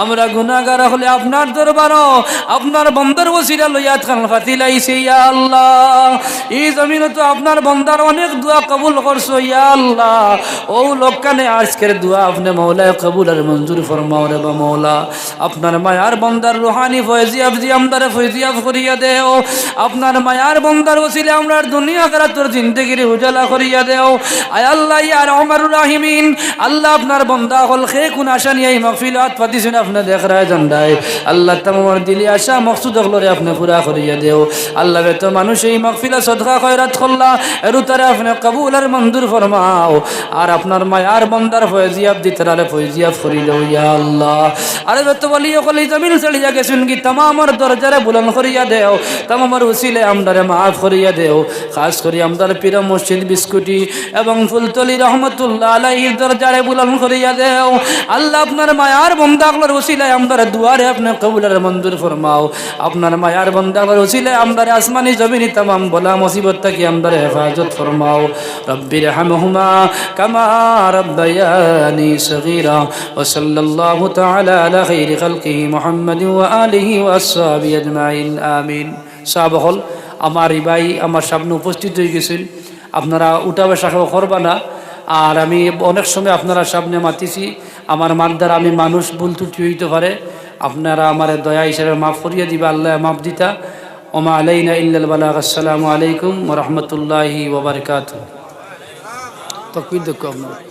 A: আমরা গুনাহগার হলে আপনার দরবারও আপনার বন্দার ওসিলা লইয়া খান ফাতিলাইছি ইয়া আল্লাহ এই জমিনে তো আপনার বন্দার অনেক দোয়া কবুল করছো ইয়া আল্লাহ ও লোকখানে আজকের দোয়া আপনি মওলা কবুল আর মঞ্জুর ফরমাও রে বা মওলা আপনার মায়ার বন্দার রুহানি ফয়জিয়াব জি আমদার ফয়জিয়াব করিয়া দেও আপনার মায়ার বন্দার ওসিলে আমরার দুনিয়া আখিরাতের জিন্দেগির উজালা করিয়া দেও আয় আল্লাহ ইয়া রহমানুর রাহিমিন আল্লাহ আপনার বন্দা হল খে কোন আশা নিয়ে এই মাহফিলত পাতিছেন আপনি দেখ রায় জানদাই আল্লাহ তামার দিলি আশা মকসুদ হলরে আপনি পুরা করিয়া দেও আল্লাহ বে তো মানুষ এই মাহফিলা সদকা খয়রাত করলা এরু তারে আপনি কবুল আর মঞ্জুর ফরমাও আর আপনার মায়ার বন্দার ফয়জিয়াব দিতরারে ফয়জিয়াব করিল ইয়া আল্লাহ আরে বে তো বলি কলি জমিন চলিয়া গেছেন কি तमामर दरजारे बुलंद करिया देओ तमामर उसिले আমদারে মাফ করিয়া দেও খাস করে আমদার পীর মসজিদ বিস্কুটি এবং ফুলতলি রহমাতুল্লাহ আলাইহির দরজারে বুলন্দ করিয়া দেও আল্লাহ আপনার মায়ার বান্দাগুলোর উসিলায় আমদার দুয়ারে আপনি কবুল আর মঞ্জুর ফরমাও আপনার মায়ার বান্দাগুলোর উসিলায় আমদার আসমানি জমিনি तमाम বলা মুসিবত থেকে আমদার হেফাজত ফরমাও রব্বির হামহুমা কামা রব্বায়ানি সগীরা ওয়া সাল্লাল্লাহু তাআলা আলা খাইরি খালকিহি মুহাম্মাদিন ওয়া আলিহি ওয়া আসহাবিহি আজমাইন আমিন সাহাবহল আমার এই ভাই আমার সামনে উপস্থিত হয়ে গেছেন আপনারা উঠা বসা করবা না আর আমি অনেক সময় আপনারা সামনে মাতিছি আমার মানদার আমি মানুষ ভুল ত্রুটি হইতে পারে আপনারা আমার দয়া হিসেবে মাফ করিয়ে দিবা আল্লাহ মাফ দিতা ওমা আলাইনা ইল্লাল বালাগ আসসালামু আলাইকুম ওয়া রাহমাতুল্লাহি ওয়া বারাকাতুহু তকবীর দেখো আপনারা